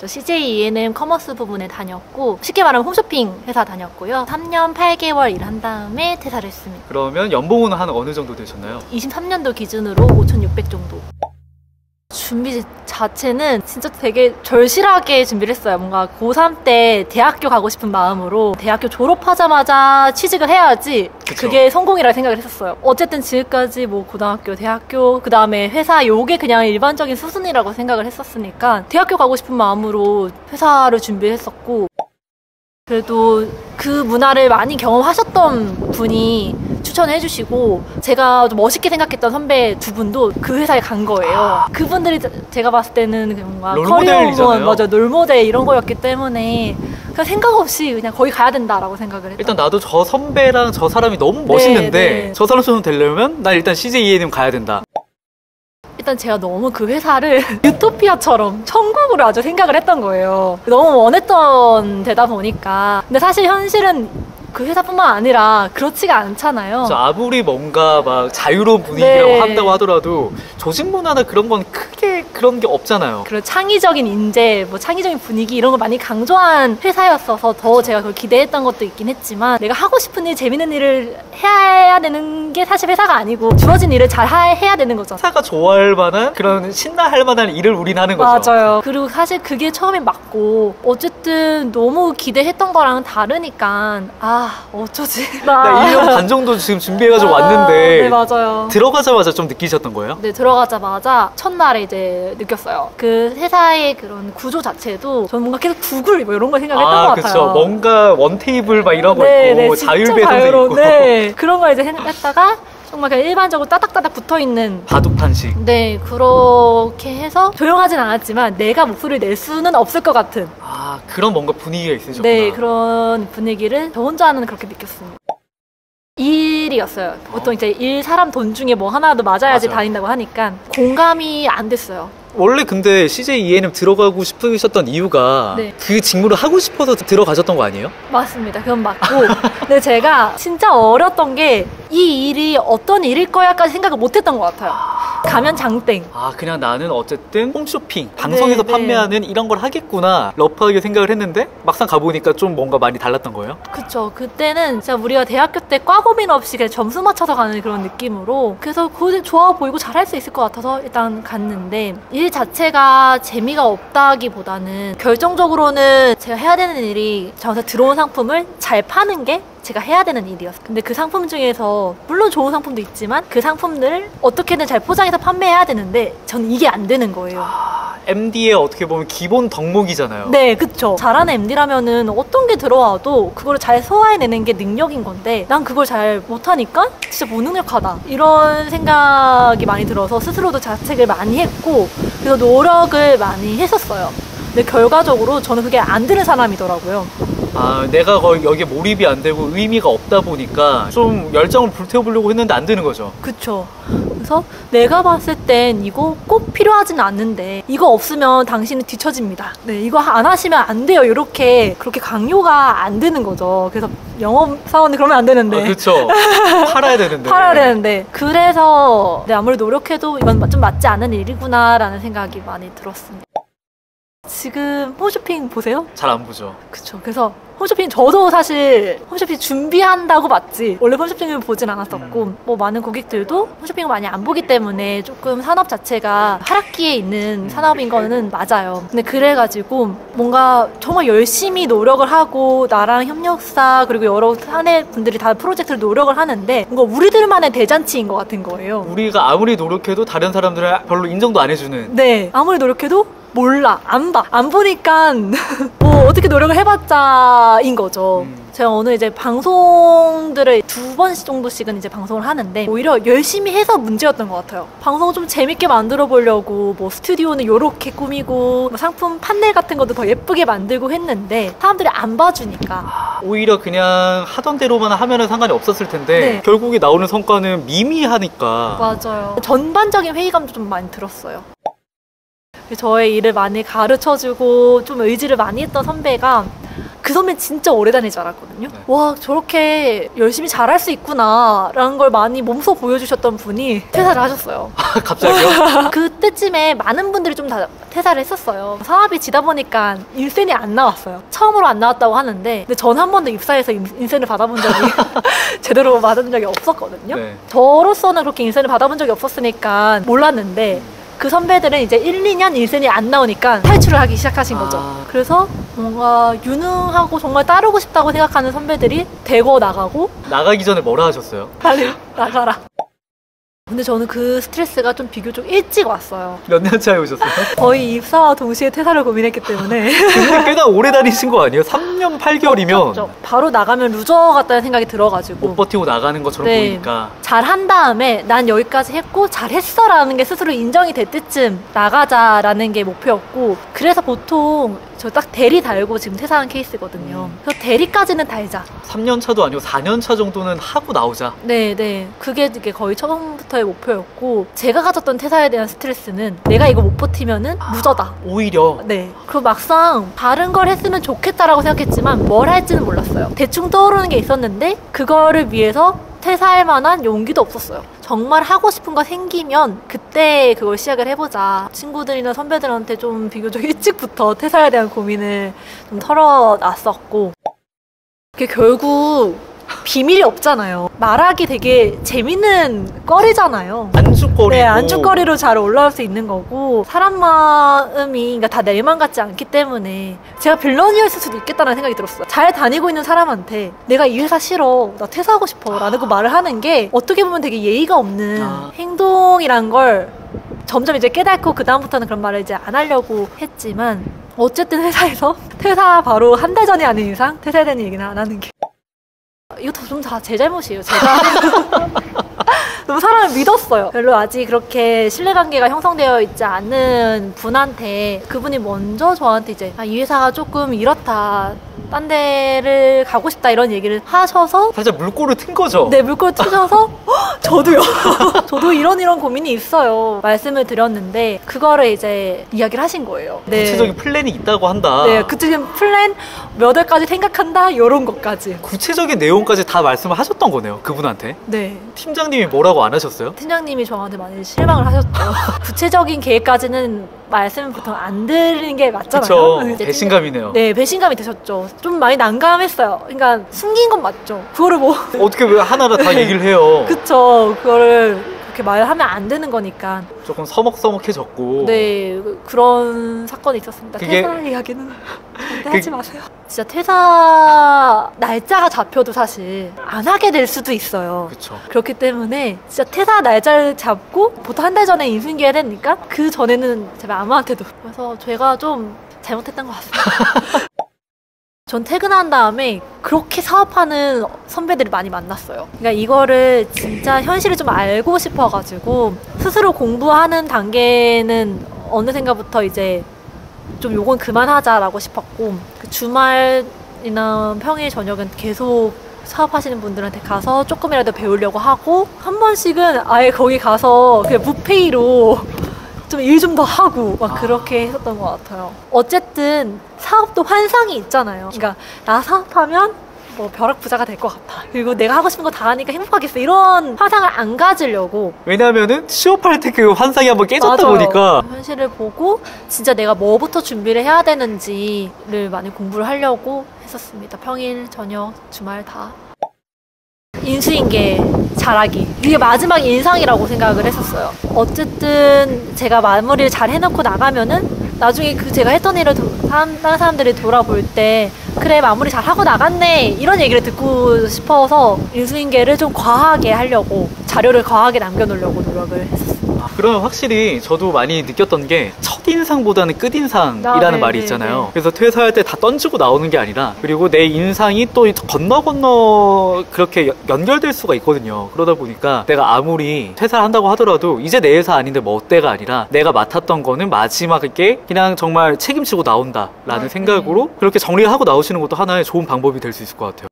저 CJ ENM 커머스 부분에 다녔고 쉽게 말하면 홈쇼핑 회사 다녔고요. 3년 8개월 일한 다음에 퇴사를 했습니다. 그러면 연봉은 한 어느 정도 되셨나요? 23년도 기준으로 5,600 정도. 준비 자체는 진짜 되게 절실하게 준비를 했어요. 뭔가 고3 때 대학교 가고 싶은 마음으로 대학교 졸업하자마자 취직을 해야지 그쵸. 그게 성공이라고 생각을 했었어요. 어쨌든 지금까지 뭐 고등학교, 대학교, 그 다음에 회사 요게 그냥 일반적인 수순이라고 생각을 했었으니까 대학교 가고 싶은 마음으로 회사를 준비했었고 그래도 그 문화를 많이 경험하셨던 분이 추천을 해주시고 제가 좀 멋있게 생각했던 선배 두 분도 그 회사에 간 거예요. 그분들이 제가 봤을 때는 뭔가 롤모델이잖아요. 맞아, 롤모델 이런 거였기 때문에 그냥 생각 없이 그냥 거기 가야 된다라고 생각을 했어요. 일단 나도 저 선배랑 저 사람이 너무 멋있는데 네. 저 사람처럼 되려면 난 일단 CJ ENM 가야 된다. 일단 제가 너무 그 회사를 유토피아처럼 천국으로 아주 생각을 했던 거예요. 너무 원했던 데다 보니까. 근데 사실 현실은 그 회사뿐만 아니라 그렇지가 않잖아요. 아무리 뭔가 막 자유로운 분위기라고 네. 한다고 하더라도 조직 문화나 그런 건 크게 그런 게 없잖아요. 그런 창의적인 인재, 뭐 창의적인 분위기 이런 걸 많이 강조한 회사였어서 더 제가 그걸 기대했던 것도 있긴 했지만 내가 하고 싶은 일, 재밌는 일을 해야 되는 게 사실 회사가 아니고 주어진 일을 잘 해야 되는 거잖아요. 회사가 좋아할 만한 그런 신나할 만한 일을 우린 하는 거죠. 맞아요. 그리고 사실 그게 처음엔 맞고 어쨌든 너무 기대했던 거랑 다르니까 어쩌지? 나 1년 반 정도 지금 준비해가지고 왔는데 네, 맞아요. 들어가자마자 좀 느끼셨던 거예요? 네, 들어가자마자 첫날에 이제 느꼈어요. 그 회사의 그런 구조 자체도 저는 뭔가 계속 구글 뭐 이런 걸 생각했던 것 같아요. 그쵸. 뭔가 원테이블 막 이런 거 있고 자율배송도 있고 네, 그런 걸 이제 생각했다가 정말 그냥 일반적으로 따닥따닥 붙어있는 바둑판식. 네, 그렇게 해서 조용하진 않았지만 내가 목소리를 낼 수는 없을 것 같은 그런 뭔가 분위기가 있으셨구나. 네, 그런 분위기를 저 혼자는 그렇게 느꼈습니다. 일이었어요. 보통 이제 일, 사람, 돈 중에 뭐 하나라도 맞아야지 맞아요. 다닌다고 하니까 공감이 안 됐어요. 원래 근데 CJ ENM 들어가고 싶으셨던 이유가 네. 그 직무를 하고 싶어서 들어가셨던 거 아니에요? 맞습니다. 그건 맞고 근데 제가 진짜 어렸던 게 이 일이 어떤 일일 거야까지 생각을 못했던 것 같아요. 가면 장땡. 그냥 나는 어쨌든 홈쇼핑, 방송에서 네. 판매하는 이런 걸 하겠구나 러프하게 생각을 했는데 막상 가보니까 좀 뭔가 많이 달랐던 거예요? 그쵸. 그때는 진짜 우리가 대학교 때 과 고민 없이 그냥 점수 맞춰서 가는 그런 느낌으로 그래서 그게 좋아 보이고 잘할 수 있을 것 같아서 일단 갔는데 일 자체가 재미가 없다기보다는 결정적으로는 제가 해야 되는 일이 저한테 들어온 상품을 잘 파는 게 제가 해야 되는 일이었어요. 근데 그 상품 중에서 물론 좋은 상품도 있지만 그 상품들을 어떻게든 잘 포장해서 판매해야 되는데 저는 이게 안 되는 거예요. MD의 어떻게 보면 기본 덕목이잖아요. 네, 그쵸. 잘하는 MD라면은 어떤 게 들어와도 그거를 잘 소화해내는 게 능력인 건데 난 그걸 잘 못하니까 진짜 무능력하다 이런 생각이 많이 들어서 스스로도 자책을 많이 했고 그래서 노력을 많이 했었어요. 근데 결과적으로 저는 그게 안 되는 사람이더라고요. 내가 여기에 몰입이 안 되고 의미가 없다 보니까 좀 열정을 불태워보려고 했는데 안 되는 거죠. 그쵸. 그래서 내가 봤을 땐 이거 꼭 필요하진 않는데 이거 없으면 당신은 뒤처집니다. 네, 이거 안 하시면 안 돼요. 그렇게 강요가 안 되는 거죠. 그래서 영업사원이 그러면 안 되는데. 그렇죠. 팔아야 되는데. 팔아야 되는데. 그래서 아무리 노력해도 이건 좀 맞지 않은 일이구나 라는 생각이 많이 들었습니다. 지금 홈쇼핑 보세요? 잘 안 보죠. 그쵸. 그래서 홈쇼핑 저도 사실 홈쇼핑 준비한다고 봤지 원래 홈쇼핑을 보진 않았었고 뭐 많은 고객들도 홈쇼핑을 많이 안 보기 때문에 조금 산업 자체가 하락기에 있는 산업인 거는 맞아요. 근데 그래가지고 뭔가 정말 열심히 노력을 하고 나랑 협력사 그리고 여러 사내 분들이 다 프로젝트를 노력을 하는데 뭔가 우리들만의 대잔치인 것 같은 거예요. 우리가 아무리 노력해도 다른 사람들은 별로 인정도 안 해주는. 네, 아무리 노력해도 몰라, 안 봐. 안 보니까 뭐 어떻게 노력을 해봤자인 거죠. 제가 오늘 이제 방송들을 2번 정도씩은 이제 방송을 하는데 오히려 열심히 해서 문제였던 것 같아요. 방송을 좀 재밌게 만들어 보려고 뭐 스튜디오는 요렇게 꾸미고 뭐 상품 판넬 같은 것도 더 예쁘게 만들고 했는데 사람들이 안 봐주니까 오히려 그냥 하던 대로만 하면은 상관이 없었을 텐데 네. 결국에 나오는 성과는 미미하니까. 맞아요. 전반적인 회의감도 좀 많이 들었어요. 저의 일을 많이 가르쳐주고 좀 의지를 많이 했던 선배가 그 선배는 진짜 오래 다닐 줄 알았거든요. 네. 와, 저렇게 열심히 잘할 수 있구나 라는 걸 많이 몸소 보여주셨던 분이 퇴사를 하셨어요. 갑자기요? 그때쯤에 많은 분들이 좀 다 퇴사를 했었어요. 사업이 지다 보니까 인센이 안 나왔어요. 처음으로 안 나왔다고 하는데 근데 전 한 번도 입사해서 인센을 받아본 적이 제대로 받은 적이 없었거든요. 네. 저로서는 그렇게 인센을 받아본 적이 없었으니까 몰랐는데 그 선배들은 이제 1, 2년 인센이 안 나오니까 탈출을 하기 시작하신 거죠. 그래서 뭔가 유능하고 정말 따르고 싶다고 생각하는 선배들이 대거 나가고 나가기 전에 뭐라 하셨어요? 빨리 나가라. 근데 저는 그 스트레스가 좀 비교적 일찍 왔어요. 몇 년 차에 오셨어요? 거의 입사와 동시에 퇴사를 고민했기 때문에 근데 꽤나 오래 다니신 거 아니에요? 3년 8개월이면 바로 나가면 루저 같다는 생각이 들어가지고 못 버티고 나가는 것처럼 네. 보이니까 잘한 다음에 난 여기까지 했고 잘했어 라는 게 스스로 인정이 될 때쯤 나가자라는 게 목표였고 그래서 보통 저 딱 대리 달고 지금 퇴사한 케이스거든요. 그래서 대리까지는 달자. 3년 차도 아니고 4년 차 정도는 하고 나오자. 네. 그게 거의 처음부터의 목표였고 제가 가졌던 퇴사에 대한 스트레스는 내가 이거 못 버티면은 루저다. 오히려 네. 그리고 막상 다른 걸 했으면 좋겠다라고 생각했지만 뭘 할지는 몰랐어요. 대충 떠오르는 게 있었는데 그거를 위해서 퇴사할 만한 용기도 없었어요. 정말 하고 싶은 거 생기면 그때 그걸 시작을 해보자. 친구들이나 선배들한테 좀 비교적 일찍부터 퇴사에 대한 고민을 좀 털어놨었고 그게 결국 비밀이 없잖아요. 말하기 되게 재밌는 거리잖아요. 안주거리고 네, 안주거리로 잘 올라올 수 있는 거고 사람 마음이 그러니까 다 내 맘 같지 않기 때문에 제가 빌런이었을 수도 있겠다는 생각이 들었어요. 잘 다니고 있는 사람한테 내가 이 회사 싫어, 나 퇴사하고 싶어 라고 말을 하는 게 어떻게 보면 되게 예의가 없는 행동이란 걸 점점 이제 깨닫고 그 다음부터는 그런 말을 이제 안 하려고 했지만 어쨌든 회사에서 퇴사 바로 한 달 전이 아닌 이상 퇴사에 대한 얘기는 안 하는 게 이것도 좀 다 제 잘못이에요. 제가 너무 사람을 믿었어요. 별로 아직 그렇게 신뢰관계가 형성되어 있지 않은 분한테 그분이 먼저 저한테 이제 이 회사가 조금 이렇다, 딴 데를 가고 싶다 이런 얘기를 하셔서 살짝 물꼬를 튼 거죠? 네, 물꼬를 트셔서 저도요. 저도 이런 고민이 있어요. 말씀을 드렸는데 그거를 이제 이야기를 하신 거예요. 네. 구체적인 플랜이 있다고 한다. 네, 구체적인 플랜 몇 월까지 생각한다 이런 것까지. 구체적인 내용까지 다 말씀을 하셨던 거네요, 그분한테. 네. 팀장님이 뭐라고 안 하셨어요? 팀장님이 저한테 많이 실망을 하셨죠. 구체적인 계획까지는 말씀을 보통 안 드리는 게 맞잖아요. 그쵸. 배신감이네요. 네, 배신감이 되셨죠. 좀 많이 난감했어요. 그러니까 숨긴 건 맞죠. 그거를 뭐 어떻게 왜 하나를 다 얘기를 해요? 그쵸. 그거를 그렇게 말하면 안 되는 거니까. 조금 서먹서먹해졌고. 네, 그런 사건이 있었습니다. 그게... 퇴사 이야기는 절대 하지 마세요. 진짜 퇴사 날짜가 잡혀도 사실 안 하게 될 수도 있어요. 그쵸. 그렇기 때문에 진짜 퇴사 날짜를 잡고 보통 한 달 전에 인수인계해야 되니까 그 전에는 제발 아무한테도. 그래서 제가 좀 잘못했던 것 같습니다. 전 퇴근한 다음에 그렇게 사업하는 선배들이 많이 만났어요. 그러니까 이거를 진짜 현실을 좀 알고 싶어가지고 스스로 공부하는 단계는 어느샌가부터 이제 좀 요건 그만하자라고 싶었고 그 주말이나 평일 저녁은 계속 사업하시는 분들한테 가서 조금이라도 배우려고 하고 한 번씩은 아예 거기 가서 그냥 무페이로 좀 일 좀 더 하고 막 그렇게 했었던 것 같아요. 어쨌든 사업도 환상이 있잖아요. 그러니까 나 사업하면 뭐 벼락부자가 될 것 같아. 그리고 내가 하고 싶은 거 다 하니까 행복하겠어. 이런 환상을 안 가지려고. 왜냐하면은 취업할 때 그 환상이 한번 깨졌다 맞아요. 보니까 현실을 보고 진짜 내가 뭐부터 준비를 해야 되는지를 많이 공부를 하려고 했었습니다. 평일, 저녁, 주말 다. 인수인계 잘하기. 이게 마지막 인상이라고 생각을 했었어요. 어쨌든 제가 마무리를 잘 해놓고 나가면은 나중에 그 제가 했던 일을 다른 사람들이 돌아볼 때 그래 마무리 잘 하고 나갔네 이런 얘기를 듣고 싶어서 인수인계를 좀 과하게 하려고 자료를 과하게 남겨놓으려고 노력을 했었어요. 그러면 확실히 저도 많이 느꼈던 게 첫인상보다는 끝인상이라는 말이 있잖아요. 그래서 퇴사할 때 다 던지고 나오는 게 아니라 그리고 내 인상이 또 건너 그렇게 연결될 수가 있거든요. 그러다 보니까 내가 아무리 퇴사를 한다고 하더라도 이제 내 회사 아닌데 뭐 어때가 아니라 내가 맡았던 거는 마지막에 그냥 정말 책임지고 나온다라는 생각으로 그렇게 정리를 하고 나오시는 것도 하나의 좋은 방법이 될 수 있을 것 같아요.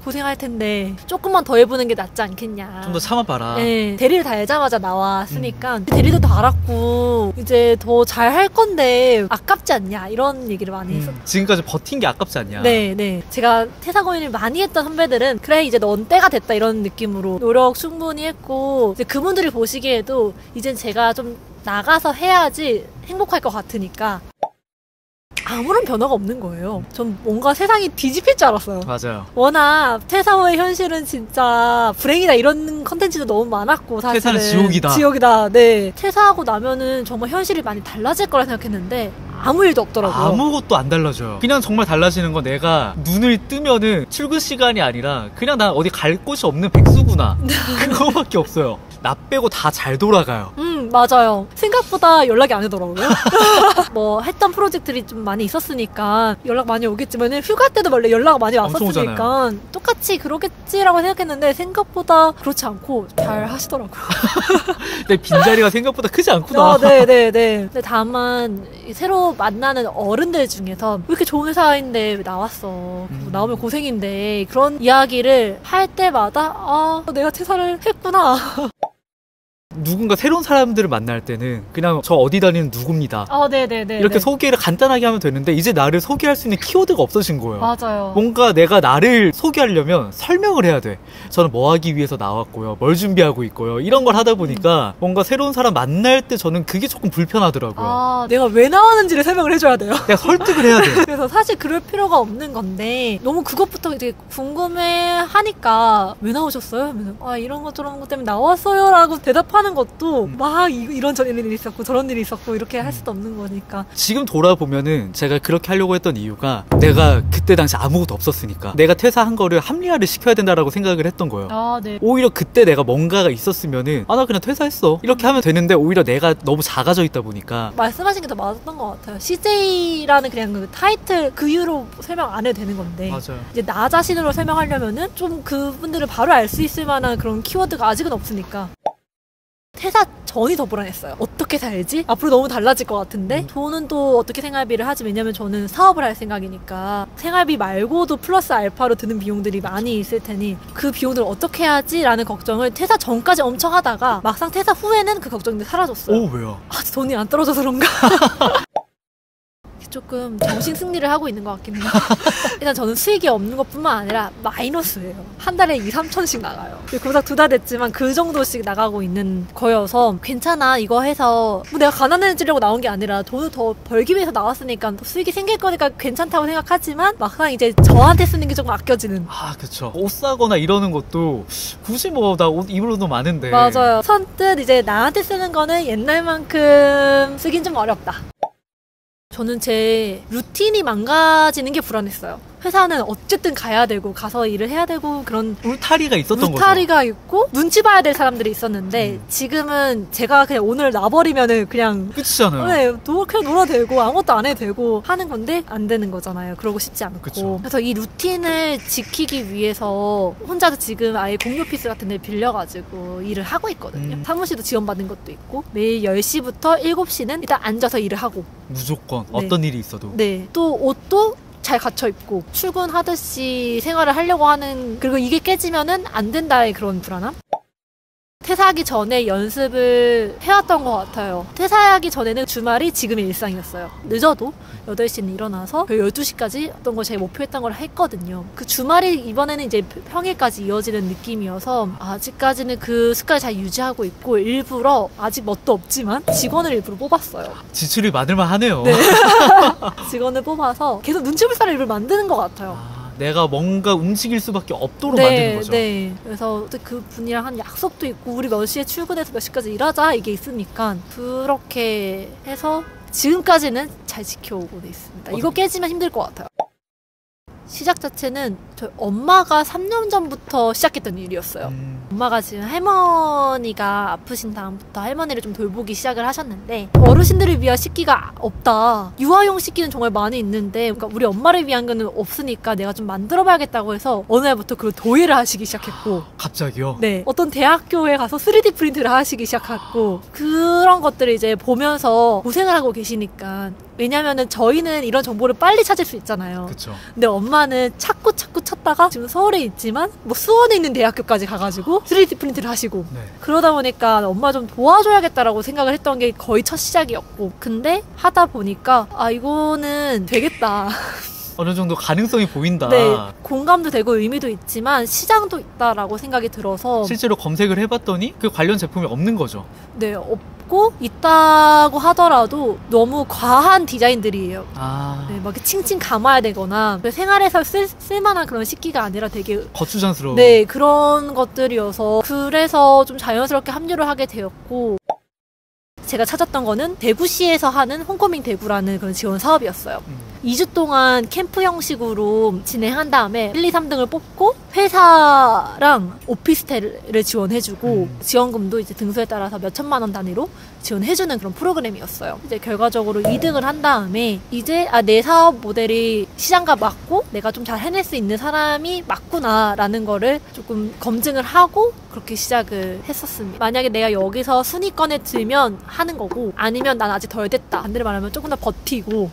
고생할 텐데 조금만 더 해보는 게 낫지 않겠냐. 좀 더 참아봐라. 네, 대리를 달자마자 나왔으니까 대리도 다 알았고 이제 더 잘 할 건데 아깝지 않냐 이런 얘기를 많이 했었죠. 지금까지 버틴 게 아깝지 않냐. 네. 제가 퇴사 고민을 많이 했던 선배들은 그래 이제 넌 때가 됐다 이런 느낌으로 노력 충분히 했고 이제 그분들이 보시기에도 이젠 제가 좀 나가서 해야지 행복할 것 같으니까 아무런 변화가 없는 거예요. 전 뭔가 세상이 뒤집힐 줄 알았어요. 맞아요. 워낙 퇴사 후의 현실은 진짜 불행이다 이런 컨텐츠도 너무 많았고 사실은 퇴사는 지옥이다. 지옥이다. 네. 퇴사하고 나면은 정말 현실이 많이 달라질 거라 생각했는데 아무 일도 없더라고요. 아무것도 안 달라져요. 그냥 정말 달라지는 건 내가 눈을 뜨면은 출근 시간이 아니라 그냥 난 어디 갈 곳이 없는 백수구나. 그거밖에 없어요. 나 빼고 다 잘 돌아가요. 맞아요. 생각보다 연락이 안 오더라고요. 뭐 했던 프로젝트들이 좀 많이 있었으니까 연락 많이 오겠지만 휴가 때도 원래 연락 많이 왔었으니까 똑같이 그러겠지라고 생각했는데 생각보다 그렇지 않고 잘 하시더라고요. 내 빈자리가 생각보다 크지 않구나. 네네네. 근데 다만 새로 만나는 어른들 중에서 왜 이렇게 좋은 회사인데 왜 나왔어? 나오면 고생인데 그런 이야기를 할 때마다 아 내가 퇴사를 했구나. 누군가 새로운 사람들을 만날 때는 그냥 저 어디 다니는 누구입니다. 네네네. 이렇게 소개를 간단하게 하면 되는데 이제 나를 소개할 수 있는 키워드가 없어진 거예요. 맞아요. 뭔가 내가 나를 소개하려면 설명을 해야 돼. 저는 뭐 하기 위해서 나왔고요. 뭘 준비하고 있고요. 이런 걸 하다 보니까 뭔가 새로운 사람 만날 때 저는 그게 조금 불편하더라고요. 내가 왜 나왔는지를 설명을 해줘야 돼요. 내가 설득을 해야 돼. 그래서 사실 그럴 필요가 없는 건데 너무 그것부터 되게 궁금해하니까 왜 나오셨어요? 이런 것 저런 것 때문에 나왔어요 라고 대답하는 것도 막 이런 일이 있었고 저런 일이 있었고 이렇게 할 수도 없는 거니까. 지금 돌아보면은 제가 그렇게 하려고 했던 이유가 내가 그때 당시 아무것도 없었으니까 내가 퇴사한 거를 합리화를 시켜야 된다라고 생각을 했던 거예요. 네. 오히려 그때 내가 뭔가가 있었으면은 나 그냥 퇴사했어 이렇게 하면 되는데 오히려 내가 너무 작아져 있다 보니까 말씀하신 게 더 맞았던 것 같아요. CJ라는 그냥 그 타이틀 그 이유로 설명 안 해도 되는 건데 맞아요. 이제 나 자신으로 설명하려면은 좀 그분들을 바로 알 수 있을 만한 그런 키워드가 아직은 없으니까. 퇴사 전이 더 불안했어요. 어떻게 살지? 앞으로 너무 달라질 것 같은데 저는 또 어떻게 생활비를 하지? 왜냐면 저는 사업을 할 생각이니까 생활비 말고도 플러스 알파로 드는 비용들이 많이 있을 테니 그 비용들을 어떻게 해야지? 라는 걱정을 퇴사 전까지 엄청 하다가 막상 퇴사 후에는 그 걱정들이 사라졌어요. 왜요? 돈이 안 떨어져서 그런가? 조금 정신 승리를 하고 있는 것 같긴 해요. 일단 저는 수익이 없는 것뿐만 아니라 마이너스예요. 한 달에 2-3천씩 나가요. 고작 2달 됐지만 그 정도씩 나가고 있는 거여서 괜찮아 이거 해서 내가 가난해지려고 나온 게 아니라 돈을 더 벌기 위해서 나왔으니까 수익이 생길 거니까 괜찮다고 생각하지만 막상 이제 저한테 쓰는 게 조금 아껴지는. 그쵸. 옷 사거나 이러는 것도 굳이 나 옷 입을 옷도 많은데. 맞아요. 선뜻 이제 나한테 쓰는 거는 옛날만큼 쓰긴 좀 어렵다. 저는 제 루틴이 망가지는 게 불안했어요. 회사는 어쨌든 가야 되고 가서 일을 해야 되고 그런 울타리가 있었던 거죠. 울타리가 있고 눈치 봐야 될 사람들이 있었는데 지금은 제가 그냥 오늘 나버리면은 그냥 끝이잖아요. 그냥 놀아도 되고 아무것도 안 해도 되고 하는 건데 안 되는 거잖아요. 그러고 싶지 않고. 그쵸. 그래서 이 루틴을 지키기 위해서 혼자서 지금 아예 공유 오피스 같은 데 빌려가지고 일을 하고 있거든요. 사무실도 지원받은 것도 있고 매일 10시부터 7시는 일단 앉아서 일을 하고 무조건 어떤 일이 있어도 또 옷도 잘 갖춰 입고 출근하듯이 생활을 하려고 하는, 그리고 이게 깨지면은 안 된다의 그런 불안함? 퇴사하기 전에 연습을 해왔던 것 같아요. 퇴사하기 전에는 주말이 지금의 일상이었어요. 늦어도 8시는 일어나서 12시까지 어떤 걸 제가 목표했던 걸 했거든요. 그 주말이 이번에는 이제 평일까지 이어지는 느낌이어서 아직까지는 그 습관을 잘 유지하고 있고, 일부러 아직 뭣도 없지만 직원을 일부러 뽑았어요. 지출이 많을만 하네요. 네. 직원을 뽑아서 계속 눈치 볼 사람 일을 만드는 것 같아요. 내가 뭔가 움직일 수밖에 없도록 만드는 거죠. 네. 그래서 그 분이랑 한 약속도 있고 우리 몇 시에 출근해서 몇 시까지 일하자 이게 있으니까 그렇게 해서 지금까지는 잘 지켜오고 있습니다. 이거 깨지면 힘들 것 같아요. 시작 자체는 저희 엄마가 3년 전부터 시작했던 일이었어요. 엄마가 지금 할머니가 아프신 다음부터 할머니를 좀 돌보기 시작을 하셨는데, 어르신들을 위한 식기가 없다. 유아용 식기는 정말 많이 있는데, 그러니까 우리 엄마를 위한 거는 없으니까 내가 좀 만들어봐야겠다고 해서 어느 날부터 그걸 도예를 하시기 시작했고. 갑자기요? 네. 어떤 대학교에 가서 3D 프린트를 하시기 시작했고, 그런 것들을 이제 보면서 고생을 하고 계시니까. 왜냐면은 저희는 이런 정보를 빨리 찾을 수 있잖아요. 그쵸. 근데 엄마는 찾고 찾다가 지금 서울에 있지만 뭐 수원에 있는 대학교까지 가가지고 3D 프린트를 하시고. 네. 그러다 보니까 엄마 좀 도와줘야겠다라고 생각을 했던 게 거의 첫 시작이었고, 근데 하다 보니까 이거는 되겠다. 어느 정도 가능성이 보인다. 네, 공감도 되고 의미도 있지만 시장도 있다라고 생각이 들어서 실제로 검색을 해봤더니 그 관련 제품이 없는 거죠. 네, 있고 있다고 하더라도 너무 과한 디자인들이에요. 네, 막 칭칭 감아야 되거나 생활에서 쓸만한 그런 식기가 아니라 되게 거추장스러워. 네, 그런 것들이어서 그래서 좀 자연스럽게 합류를 하게 되었고, 제가 찾았던 거는 대구시에서 하는 홈커밍 대구라는 그런 지원 사업이었어요. 2주 동안 캠프 형식으로 진행한 다음에 1, 2, 3등을 뽑고 회사랑 오피스텔을 지원해주고 지원금도 이제 등수에 따라서 몇 천만 원 단위로 지원해주는 그런 프로그램이었어요. 이제 결과적으로 2등을 한 다음에 이제 내 사업 모델이 시장과 맞고 내가 좀 잘 해낼 수 있는 사람이 맞구나라는 거를 조금 검증을 하고 그렇게 시작을 했었습니다. 만약에 내가 여기서 순위권에 들면 하는 거고, 아니면 난 아직 덜 됐다, 반대로 말하면 조금 더 버티고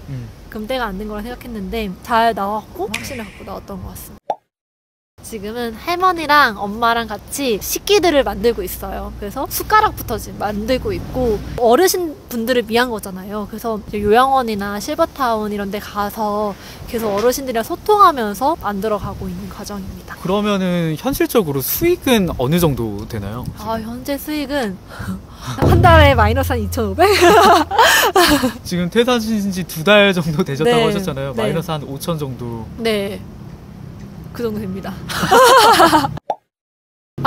그럼 때가 안 된 거라 생각했는데 잘 나왔고 확신을 갖고 나왔던 것 같습니다. 지금은 할머니랑 엄마랑 같이 식기들을 만들고 있어요. 그래서 숟가락부터 지금 만들고 있고, 어르신 분들을 위한 거잖아요. 그래서 요양원이나 실버타운 이런 데 가서 계속 어르신들이랑 소통하면서 만들어가고 있는 과정입니다. 그러면은 현실적으로 수익은 어느 정도 되나요? 현재 수익은 한 달에 마이너스 한 2,500? 지금 퇴사하신 지 2달 정도 되셨다고 네, 하셨잖아요. 네. 마이너스 한 5천 정도. 네, 그 정도 됩니다.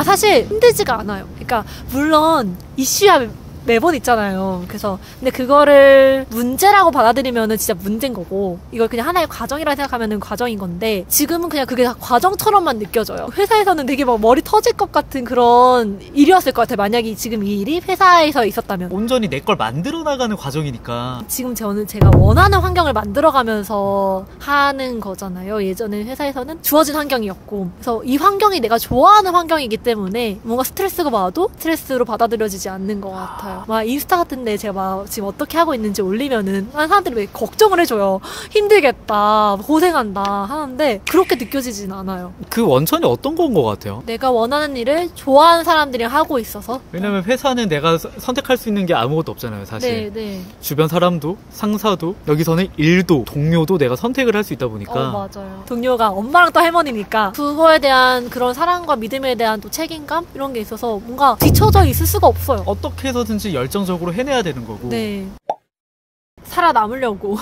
사실 힘들지가 않아요. 그러니까 물론 이슈야 매번 있잖아요. 그래서 근데 그거를 문제라고 받아들이면은 진짜 문제인 거고, 이걸 그냥 하나의 과정이라 생각하면은 과정인 건데, 지금은 그냥 그게 다 과정처럼만 느껴져요. 회사에서는 되게 막 머리 터질 것 같은 그런 일이었을 것 같아요. 만약에 지금 이 일이 회사에서 있었다면. 온전히 내 걸 만들어 나가는 과정이니까. 지금 저는 제가 원하는 환경을 만들어가면서 하는 거잖아요. 예전에 회사에서는 주어진 환경이었고, 그래서 이 환경이 내가 좋아하는 환경이기 때문에 뭔가 스트레스가 와도 스트레스로 받아들여지지 않는 것 같아요. 막 인스타 같은데 제가 막 지금 어떻게 하고 있는지 올리면은 사람들이 왜 걱정을 해줘요. 힘들겠다, 고생한다 하는데 그렇게 느껴지진 않아요. 그 원천이 어떤 건 것 같아요? 내가 원하는 일을 좋아하는 사람들이랑 하고 있어서. 왜냐면 회사는 내가 선택할 수 있는 게 아무것도 없잖아요, 사실. 네. 주변 사람도, 상사도, 여기서는 일도, 동료도 내가 선택을 할 수 있다 보니까. 맞아요. 동료가 엄마랑 또 할머니니까 그거에 대한 그런 사랑과 믿음에 대한 또 책임감? 이런 게 있어서 뭔가 뒤쳐져 있을 수가 없어요. 어떻게 해서든지 열정적으로 해내야 되는 거고. 네. 살아남으려고.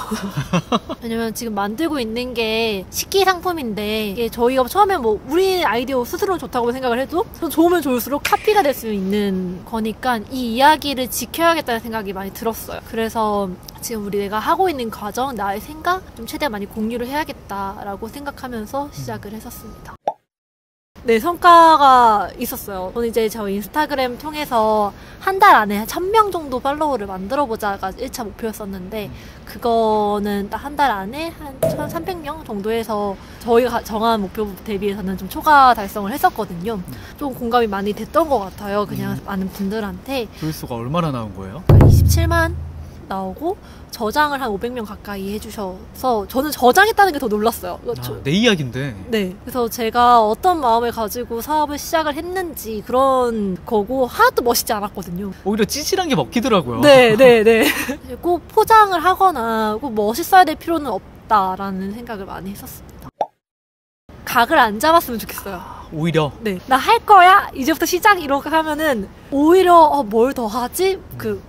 왜냐면 지금 만들고 있는 게 식기 상품인데, 이게 저희가 처음에 뭐 우리 아이디어 스스로 좋다고 생각을 해도 좋으면 좋을수록 카피가 될 수 있는 거니까 이 이야기를 지켜야겠다는 생각이 많이 들었어요. 그래서 지금 내가 하고 있는 과정, 나의 생각 좀 최대한 많이 공유를 해야겠다라고 생각하면서 시작을 했었습니다. 네, 성과가 있었어요. 저는 이제 저 인스타그램 통해서 한 달 안에 1,000명 정도 팔로워를 만들어보자가 1차 목표였었는데, 그거는 딱 한 달 안에 한 1,300명 정도 해서 저희가 정한 목표 대비해서는 좀 초과 달성을 했었거든요. 좀 공감이 많이 됐던 것 같아요. 그냥 많은 분들한테. 조회수가 얼마나 나온 거예요? 27만 나오고 저장을 한 500명 가까이 해주셔서 저는 저장했다는 게 더 놀랐어요. 내 이야기인데. 네. 그래서 제가 어떤 마음을 가지고 사업을 시작을 했는지 그런 거고, 하나도 멋있지 않았거든요. 오히려 찌질한 게 먹히더라고요. 네. 꼭 포장을 하거나 꼭 멋있어야 될 필요는 없다라는 생각을 많이 했었습니다. 각을 안 잡았으면 좋겠어요. 오히려. 네. 나 할 거야? 이제부터 시작? 이렇게 하면은 오히려 뭘 더 하지?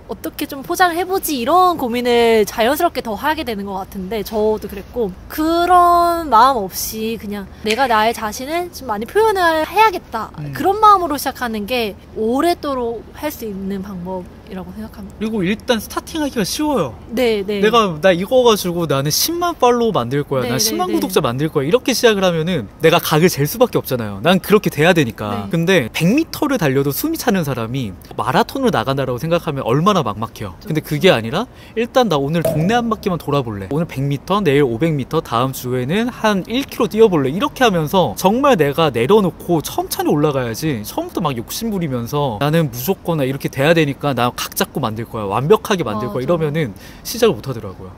어떻게 좀 포장을 해보지? 이런 고민을 자연스럽게 더 하게 되는 것 같은데, 저도 그랬고, 그런 마음 없이 그냥 내가 나의 자신을 좀 많이 표현을 해야겠다. 그런 마음으로 시작하는 게 오랫도록 할 수 있는 방법이라고 생각합니다. 그리고 일단 스타팅하기가 쉬워요. 네. 나 이거 가지고 나는 10만 팔로우 만들 거야. 난 10만 구독자 만들 거야. 이렇게 시작을 하면은 내가 각을 잴 수밖에 없잖아요. 난 그렇게 돼야 되니까. 네. 근데 100m를 달려도 숨이 차는 사람이 마라톤을 나간다라고 생각하면 얼마나 막막해요. 근데 그게 아니라 일단 나 오늘 동네 한 바퀴만 돌아볼래. 오늘 100m, 내일 500m, 다음 주에는 한 1km 뛰어볼래. 이렇게 하면서 정말 내가 내려놓고 천천히 올라가야지, 처음부터 막 욕심부리면서 나는 무조건 이렇게 돼야 되니까 나 각 잡고 만들 거야, 완벽하게 만들 거야, 이러면은 시작을 못 하더라고요.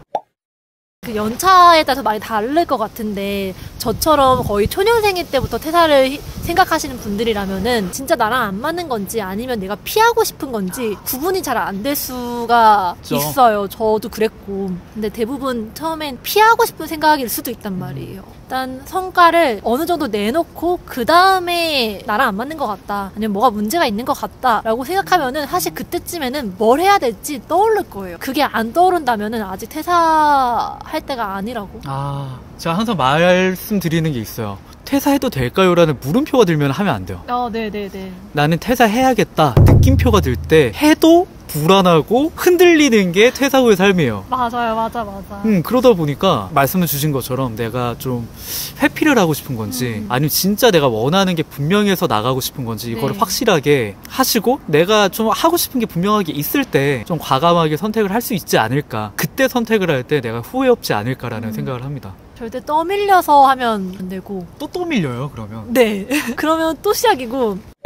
그 연차에 따라서 많이 다를 것 같은데, 저처럼 거의 초년생일 때부터 퇴사를 생각하시는 분들이라면은 진짜 나랑 안 맞는 건지 아니면 내가 피하고 싶은 건지 구분이 잘 안 될 수가 있어요. 저도 그랬고. 근데 대부분 처음엔 피하고 싶은 생각일 수도 있단 말이에요. 일단 성과를 어느 정도 내놓고 그 다음에 나랑 안 맞는 것 같다, 아니면 뭐가 문제가 있는 것 같다 라고 생각하면은 사실 그때쯤에는 뭘 해야 될지 떠오를 거예요. 그게 안 떠오른다면은 아직 퇴사할 때가 아니라고. 제가 항상 말씀드리는 게 있어요. 퇴사해도 될까요? 라는 물음표가 들면 하면 안 돼요. 네네네. 나는 퇴사해야겠다 느낌표가 들 때 해도 불안하고 흔들리는 게 퇴사 후의 삶이에요. 맞아. 그러다 보니까 말씀을 주신 것처럼 내가 좀 회피를 하고 싶은 건지 아니면 진짜 내가 원하는 게 분명해서 나가고 싶은 건지 이거를 확실하게 하시고, 내가 좀 하고 싶은 게 분명하게 있을 때 좀 과감하게 선택을 할 수 있지 않을까, 그때 선택을 할 때 내가 후회 없지 않을까라는 생각을 합니다. 절대 떠밀려서 하면 안 되고. 또 떠밀려요 그러면? 네. 그러면 또 시작이고.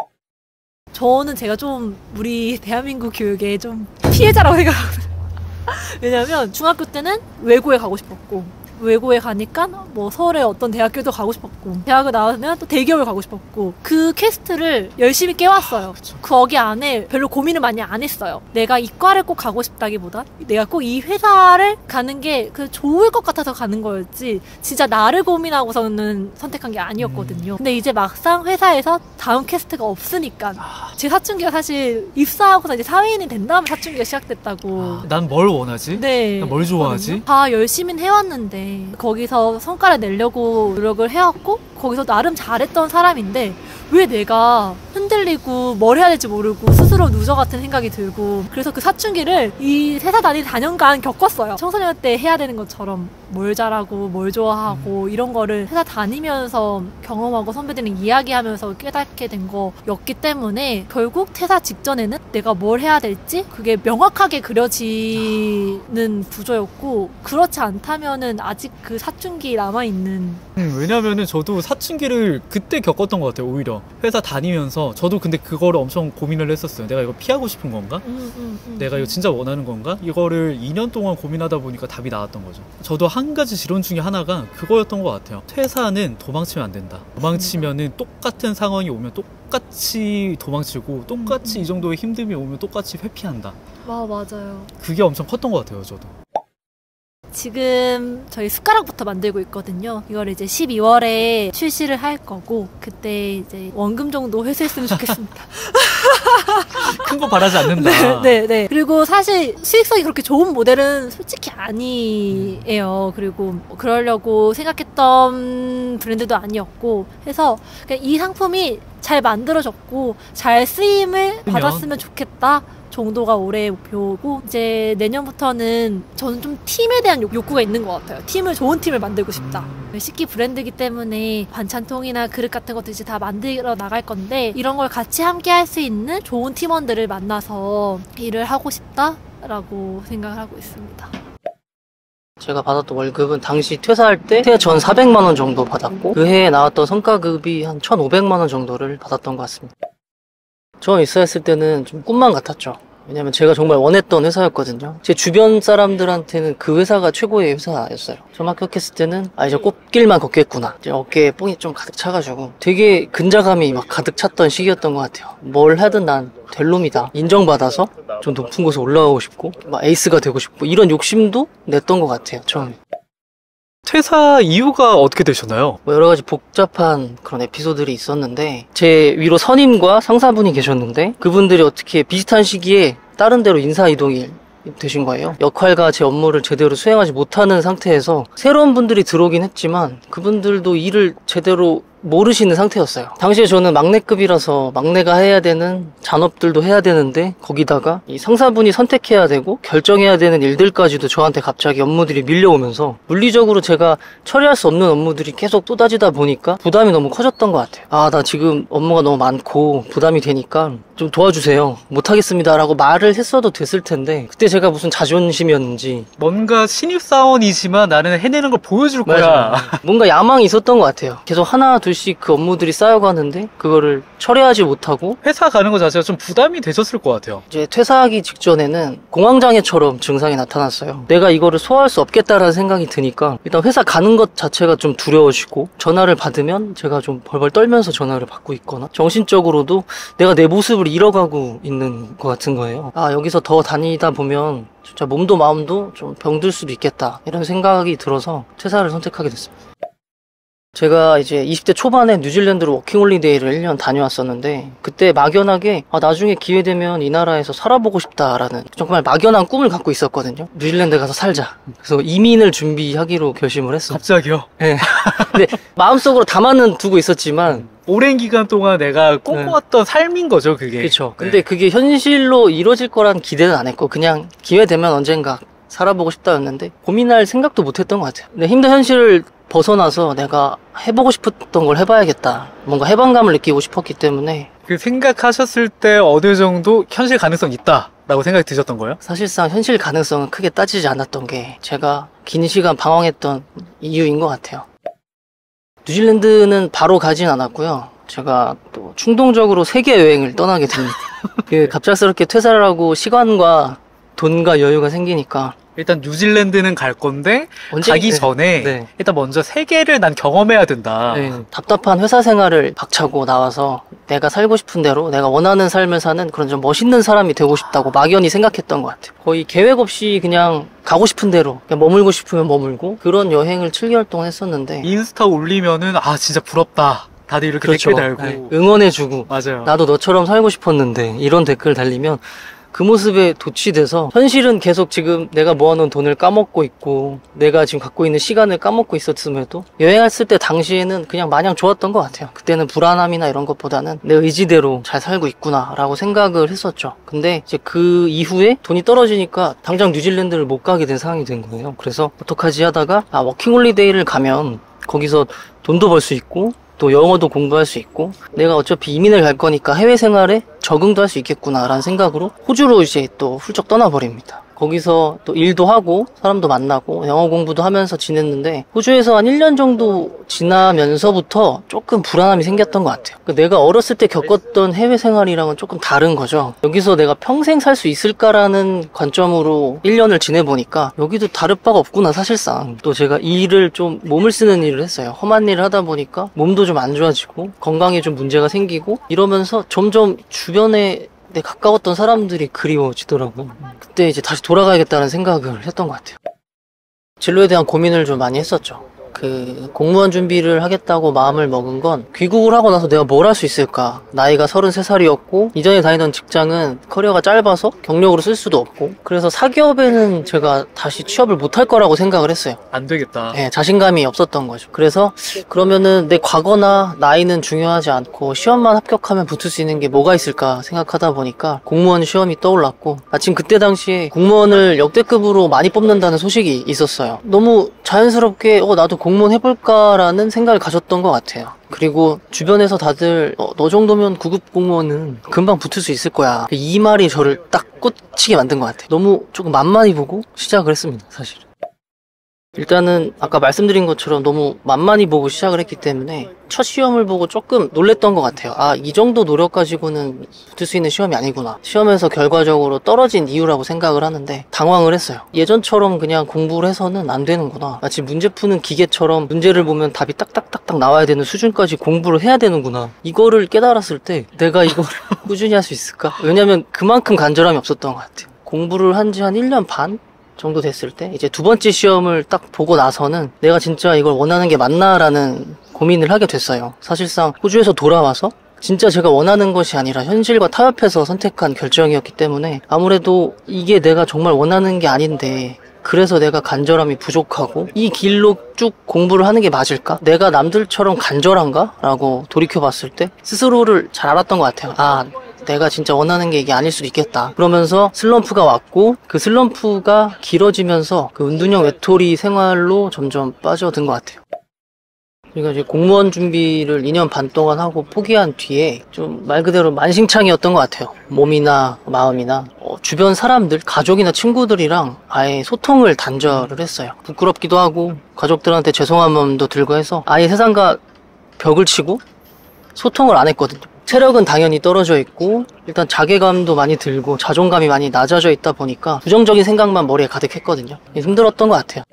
저는 제가 좀 우리 대한민국 교육의 좀 피해자라고 생각하거든요. 왜냐면 중학교 때는 외고에 가고 싶었고, 외고에 가니까 뭐 서울의 어떤 대학교도 가고 싶었고, 대학을 나오면 또 대기업을 가고 싶었고, 그 퀘스트를 열심히 깨왔어요. 거기 안에 별로 고민을 많이 안 했어요. 내가 이과를 꼭 가고 싶다기보다 내가 꼭 이 회사를 가는 게 그 좋을 것 같아서 가는 거였지, 진짜 나를 고민하고서는 선택한 게 아니었거든요. 근데 이제 막상 회사에서 다음 퀘스트가 없으니까, 제 사춘기가 사실 입사하고서 이제 사회인이 된 다음에 사춘기가 시작됐다고. 난 뭘 원하지? 네. 난 뭘 좋아하지? 다 열심히 해왔는데 거기서 성과를 내려고 노력을 해왔고, 거기서 나름 잘했던 사람인데 왜 내가 흔들리고 뭘 해야 될지 모르고 스스로 루저 같은 생각이 들고, 그래서 그 사춘기를 이 회사 다닌 4년간 겪었어요. 청소년 때 해야 되는 것처럼 뭘 잘하고 뭘 좋아하고 이런 거를 회사 다니면서 경험하고 선배들이랑 이야기하면서 깨닫게 된 거였기 때문에 결국 퇴사 직전에는 내가 뭘 해야 될지 그게 명확하게 그려지는 구조였고, 그렇지 않다면은 아직 그 사춘기 남아있는. 왜냐면은 저도 사춘기를 그때 겪었던 것 같아요. 오히려 회사 다니면서 저도 근데 그거를 엄청 고민을 했었어요. 내가 이거 피하고 싶은 건가? 내가 이거 진짜 원하는 건가? 이거를 2년 동안 고민하다 보니까 답이 나왔던 거죠. 저도 한 가지 지론 중에 하나가 그거였던 것 같아요. 퇴사는 도망치면 안 된다. 도망치면은 똑같은 상황이 오면 똑같이 도망치고, 똑같이 이 정도의 힘듦이 오면 똑같이 회피한다. 맞아요. 그게 엄청 컸던 것 같아요, 저도. 지금 저희 숟가락부터 만들고 있거든요. 이걸 이제 12월에 출시를 할 거고, 그때 이제 원금 정도 회수했으면 좋겠습니다. 큰 거 바라지 않는다. 네. 그리고 사실 수익성이 그렇게 좋은 모델은 솔직히 아니에요. 그리고 그러려고 생각했던 브랜드도 아니었고 해서 그냥 이 상품이 잘 만들어졌고 잘 쓰임을 받았으면 좋겠다 정도가 올해의 목표고, 이제 내년부터는 저는 좀 팀에 대한 욕구가 있는 것 같아요. 좋은 팀을 만들고 싶다. 식기 브랜드이기 때문에 반찬통이나 그릇 같은 것도 이제 다 만들어 나갈 건데, 이런 걸 같이 함께 할 수 있는 좋은 팀원들을 만나서 일을 하고 싶다라고 생각을 하고 있습니다. 제가 받았던 월급은 당시 퇴사할 때 퇴사 전 400만 원 정도 받았고, 그 해에 나왔던 성과급이 한 1,500만 원 정도를 받았던 것 같습니다. 처음 입사했을 때는 좀 꿈만 같았죠. 왜냐면 제가 정말 원했던 회사였거든요. 제 주변 사람들한테는 그 회사가 최고의 회사였어요. 처음 합격했을 때는 이제 꽃길만 걷겠구나, 이제 어깨에 뽕이 좀 가득 차가지고 되게 근자감이 막 가득 찼던 시기였던 것 같아요. 뭘 하든 난 될 놈이다, 인정받아서 좀 높은 곳에 올라가고 싶고 막 에이스가 되고 싶고, 이런 욕심도 냈던 것 같아요, 처음에. 퇴사 이유가 어떻게 되셨나요? 뭐 여러 가지 복잡한 그런 에피소드들이 있었는데, 제 위로 선임과 상사분이 계셨는데 그분들이 어떻게 비슷한 시기에 다른 데로 인사 이동이 되신 거예요. 역할과 제 업무를 제대로 수행하지 못하는 상태에서 새로운 분들이 들어오긴 했지만 그분들도 일을 제대로 모르시는 상태였어요. 당시에 저는 막내급이라서 막내가 해야 되는 잔업들도 해야 되는데, 거기다가 이 상사분이 선택해야 되고 결정해야 되는 일들까지도 저한테 갑자기 업무들이 밀려오면서 물리적으로 제가 처리할 수 없는 업무들이 계속 쏟아지다 보니까 부담이 너무 커졌던 것 같아요. 나 지금 업무가 너무 많고 부담이 되니까 좀 도와주세요, 못하겠습니다 라고 말을 했어도 됐을 텐데, 그때 제가 무슨 자존심이었는지 뭔가 신입사원이지만 나는 해내는 걸 보여줄 거야. 뭔가 야망이 있었던 것 같아요. 계속 하나 둘 이틀씩 그 업무들이 쌓여가는데 그거를 철회하지 못하고 회사 가는 것 자체가 좀 부담이 되셨을 것 같아요. 이제 퇴사하기 직전에는 공황장애처럼 증상이 나타났어요. 내가 이거를 소화할 수 없겠다라는 생각이 드니까 일단 회사 가는 것 자체가 좀 두려워지고, 전화를 받으면 제가 좀 벌벌 떨면서 전화를 받고 있거나, 정신적으로도 내가 내 모습을 잃어가고 있는 것 같은 거예요. 아, 여기서 더 다니다 보면 진짜 몸도 마음도 좀 병들 수도 있겠다, 이런 생각이 들어서 퇴사를 선택하게 됐습니다. 제가 이제 20대 초반에 뉴질랜드로 워킹홀리데이를 1년 다녀왔었는데, 그때 막연하게 나중에 기회되면 이 나라에서 살아보고 싶다라는 정말 막연한 꿈을 갖고 있었거든요. 뉴질랜드 가서 살자. 그래서 이민을 준비하기로 결심을 했어요. 갑자기요? 네. 근데 마음속으로 담아는 두고 있었지만 오랜 기간 동안 내가 꿈꿔왔던 삶인 거죠, 그게. 그렇죠. 근데 그게 현실로 이루어질 거란 기대는 안 했고, 그냥 기회 되면 언젠가 살아보고 싶다였는데 고민할 생각도 못 했던 것 같아요. 근데 힘든 현실을 벗어나서 내가 해보고 싶었던 걸 해봐야겠다, 뭔가 해방감을 느끼고 싶었기 때문에. 그 생각하셨을 때 어느 정도 현실 가능성 있다라고 생각이 드셨던 거예요? 사실상 현실 가능성은 크게 따지지 않았던 게 제가 긴 시간 방황했던 이유인 것 같아요. 뉴질랜드는 바로 가진 않았고요. 제가 또 충동적으로 세계 여행을 떠나게 됩니다. 갑작스럽게 퇴사를 하고 시간과 돈과 여유가 생기니까. 일단 뉴질랜드는 갈 건데 언제? 가기 전에 일단 먼저 세계를 난 경험해야 된다. 답답한 회사 생활을 박차고 나와서 내가 살고 싶은 대로 내가 원하는 삶을 사는 그런 좀 멋있는 사람이 되고 싶다고 막연히 생각했던 것 같아요. 거의 계획 없이 그냥 가고 싶은 대로 그냥 머물고 싶으면 머물고, 그런 여행을 7개월 동안 했었는데. 인스타 올리면은 진짜 부럽다, 다들 이렇게 그렇죠. 댓글 달고 응원해주고, 맞아요. 나도 너처럼 살고 싶었는데, 이런 댓글 달리면 그 모습에 도취돼서, 현실은 계속 지금 내가 모아놓은 돈을 까먹고 있고 내가 지금 갖고 있는 시간을 까먹고 있었음에도 여행했을 때 당시에는 그냥 마냥 좋았던 것 같아요. 그때는 불안함이나 이런 것보다는 내 의지대로 잘 살고 있구나 라고 생각을 했었죠. 근데 이제 그 이후에 돈이 떨어지니까 당장 뉴질랜드를 못 가게 된 상황이 된 거예요. 그래서 어떡하지 하다가 워킹홀리데이를 가면 거기서 돈도 벌 수 있고 또 영어도 공부할 수 있고, 내가 어차피 이민을 갈 거니까 해외 생활에 적응도 할 수 있겠구나 라는 생각으로 호주로 이제 또 훌쩍 떠나버립니다. 거기서 또 일도 하고 사람도 만나고 영어 공부도 하면서 지냈는데, 호주에서 한 1년 정도 지나면서부터 조금 불안함이 생겼던 것 같아요. 내가 어렸을 때 겪었던 해외 생활이랑은 조금 다른 거죠. 여기서 내가 평생 살 수 있을까라는 관점으로 1년을 지내보니까 여기도 다를 바가 없구나, 사실상. 또 제가 일을 좀 몸을 쓰는 일을 했어요. 험한 일을 하다 보니까 몸도 좀 안 좋아지고 건강에 좀 문제가 생기고, 이러면서 점점 주변에 가까웠던 사람들이 그리워지더라고요. 그때 이제 다시 돌아가야겠다는 생각을 했던 것 같아요. 진로에 대한 고민을 좀 많이 했었죠. 공무원 준비를 하겠다고 마음을 먹은 건, 귀국을 하고 나서 내가 뭘 할 수 있을까? 나이가 33살이었고 이전에 다니던 직장은 커리어가 짧아서 경력으로 쓸 수도 없고, 그래서 사기업에는 제가 다시 취업을 못할 거라고 생각을 했어요. 안 되겠다. 자신감이 없었던 거죠. 그래서 그러면은 내 과거나 나이는 중요하지 않고 시험만 합격하면 붙을 수 있는 게 뭐가 있을까 생각하다 보니까 공무원 시험이 떠올랐고, 마침 그때 당시에 공무원을 역대급으로 많이 뽑는다는 소식이 있었어요. 너무 자연스럽게 나도 공무원 해볼까라는 생각을 가졌던 것 같아요. 그리고 주변에서 다들 너 정도면 9급 공무원은 금방 붙을 수 있을 거야, 이 말이 저를 딱 꽂히게 만든 것 같아요. 너무 조금 만만히 보고 시작을 했습니다, 사실. 일단은 아까 말씀드린 것처럼 너무 만만히 보고 시작을 했기 때문에 첫 시험을 보고 조금 놀랬던 것 같아요. 이 정도 노력 가지고는 붙을 수 있는 시험이 아니구나. 시험에서 결과적으로 떨어진 이유라고 생각을 하는데 당황을 했어요. 예전처럼 그냥 공부를 해서는 안 되는구나. 마치 문제 푸는 기계처럼 문제를 보면 답이 딱딱딱딱 나와야 되는 수준까지 공부를 해야 되는구나. 이거를 깨달았을 때 내가 이걸 꾸준히 할 수 있을까? 왜냐면 그만큼 간절함이 없었던 것 같아요. 공부를 한 지 한 1년 반? 정도 됐을 때 이제 두 번째 시험을 딱 보고 나서는 내가 진짜 이걸 원하는 게 맞나라는 고민을 하게 됐어요. 사실상 호주에서 돌아와서 진짜 제가 원하는 것이 아니라 현실과 타협해서 선택한 결정이었기 때문에 아무래도 이게 내가 정말 원하는 게 아닌데, 그래서 내가 간절함이 부족하고 이 길로 쭉 공부를 하는 게 맞을까? 내가 남들처럼 간절한가? 라고 돌이켜봤을 때 스스로를 잘 알았던 것 같아요. 내가 진짜 원하는 게 이게 아닐 수도 있겠다. 그러면서 슬럼프가 왔고, 그 슬럼프가 길어지면서 그 은둔형 외톨이 생활로 점점 빠져든 것 같아요. 그러니까 이제 공무원 준비를 2년 반 동안 하고 포기한 뒤에 좀 말 그대로 만신창이었던 것 같아요. 몸이나 마음이나 주변 사람들, 가족이나 친구들이랑 아예 소통을 단절을 했어요. 부끄럽기도 하고 가족들한테 죄송한 마음도 들고 해서 아예 세상과 벽을 치고 소통을 안 했거든요. 체력은 당연히 떨어져 있고 일단 자괴감도 많이 들고 자존감이 많이 낮아져 있다 보니까 부정적인 생각만 머리에 가득했거든요. 힘들었던 것 같아요.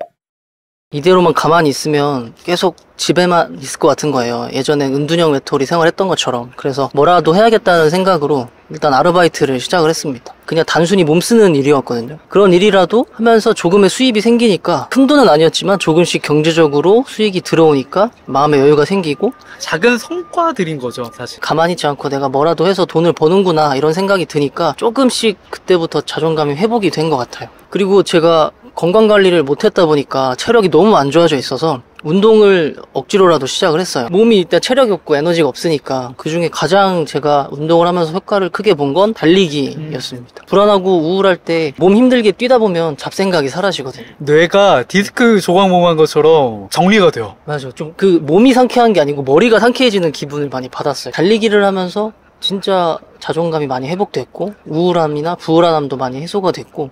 이대로만 가만히 있으면 계속 집에만 있을 것 같은 거예요. 예전에 은둔형 외톨이 생활했던 것처럼. 그래서 뭐라도 해야겠다는 생각으로 일단 아르바이트를 시작을 했습니다. 그냥 단순히 몸 쓰는 일이었거든요. 그런 일이라도 하면서 조금의 수입이 생기니까 큰 돈은 아니었지만 조금씩 경제적으로 수익이 들어오니까 마음의 여유가 생기고 작은 성과들인 거죠, 사실. 가만히 있지 않고 내가 뭐라도 해서 돈을 버는구나 이런 생각이 드니까 조금씩 그때부터 자존감이 회복이 된 것 같아요. 그리고 제가 건강관리를 못했다 보니까 체력이 너무 안 좋아져 있어서 운동을 억지로라도 시작을 했어요. 몸이 일단 체력이 없고 에너지가 없으니까 그중에 가장 제가 운동을 하면서 효과를 크게 본 건 달리기였습니다. 불안하고 우울할 때 몸 힘들게 뛰다 보면 잡생각이 사라지거든요. 뇌가 디스크 조각몽한 것처럼 정리가 돼요. 맞아. 좀 그 몸이 상쾌한 게 아니고 머리가 상쾌해지는 기분을 많이 받았어요. 달리기를 하면서 진짜 자존감이 많이 회복됐고 우울함이나 불안함도 많이 해소가 됐고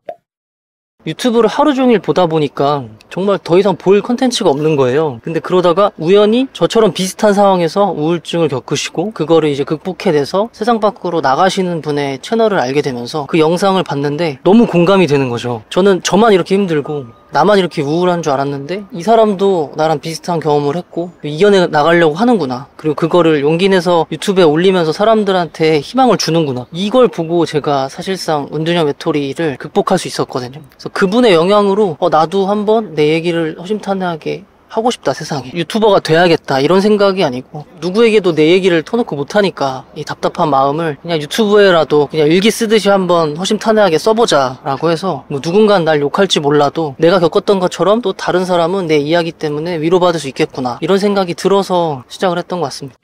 유튜브를 하루 종일 보다 보니까 정말 더 이상 볼 컨텐츠가 없는 거예요. 근데 그러다가 우연히 저처럼 비슷한 상황에서 우울증을 겪으시고 그거를 이제 극복해내서 세상 밖으로 나가시는 분의 채널을 알게 되면서 그 영상을 봤는데 너무 공감이 되는 거죠. 저는 저만 이렇게 힘들고 나만 이렇게 우울한 줄 알았는데 이 사람도 나랑 비슷한 경험을 했고 이겨내 나가려고 하는구나. 그리고 그거를 용기 내서 유튜브에 올리면서 사람들한테 희망을 주는구나. 이걸 보고 제가 사실상 은둔형 외톨이를 극복할 수 있었거든요. 그래서 그분의 영향으로 나도 한번 내 얘기를 허심탄회하게 하고 싶다 세상에. 유튜버가 돼야겠다 이런 생각이 아니고 누구에게도 내 얘기를 터놓고 못하니까 이 답답한 마음을 그냥 유튜브에라도 그냥 일기 쓰듯이 한번 허심탄회하게 써보자 라고 해서 뭐 누군가는 날 욕할지 몰라도 내가 겪었던 것처럼 또 다른 사람은 내 이야기 때문에 위로받을 수 있겠구나 이런 생각이 들어서 시작을 했던 것 같습니다.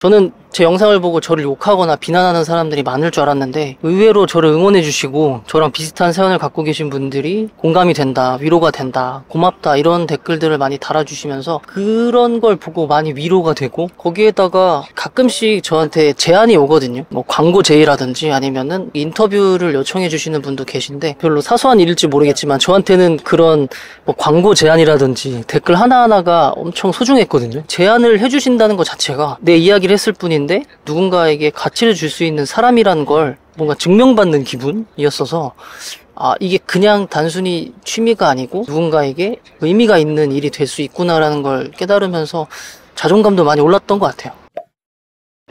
저는 제 영상을 보고 저를 욕하거나 비난하는 사람들이 많을 줄 알았는데 의외로 저를 응원해 주시고 저랑 비슷한 사연을 갖고 계신 분들이 공감이 된다, 위로가 된다, 고맙다 이런 댓글들을 많이 달아주시면서 그런 걸 보고 많이 위로가 되고 거기에다가 가끔씩 저한테 제안이 오거든요. 뭐 광고 제의라든지 아니면은 인터뷰를 요청해 주시는 분도 계신데 별로 사소한 일일지 모르겠지만 저한테는 그런 뭐 광고 제안이라든지 댓글 하나하나가 엄청 소중했거든요. 제안을 해주신다는 것 자체가 내 이야기를 했을 뿐인데 누군가에게 가치를 줄 수 있는 사람이라는 걸 뭔가 증명받는 기분이었어서 이게 그냥 단순히 취미가 아니고 누군가에게 의미가 있는 일이 될 수 있구나라는 걸 깨달으면서 자존감도 많이 올랐던 것 같아요.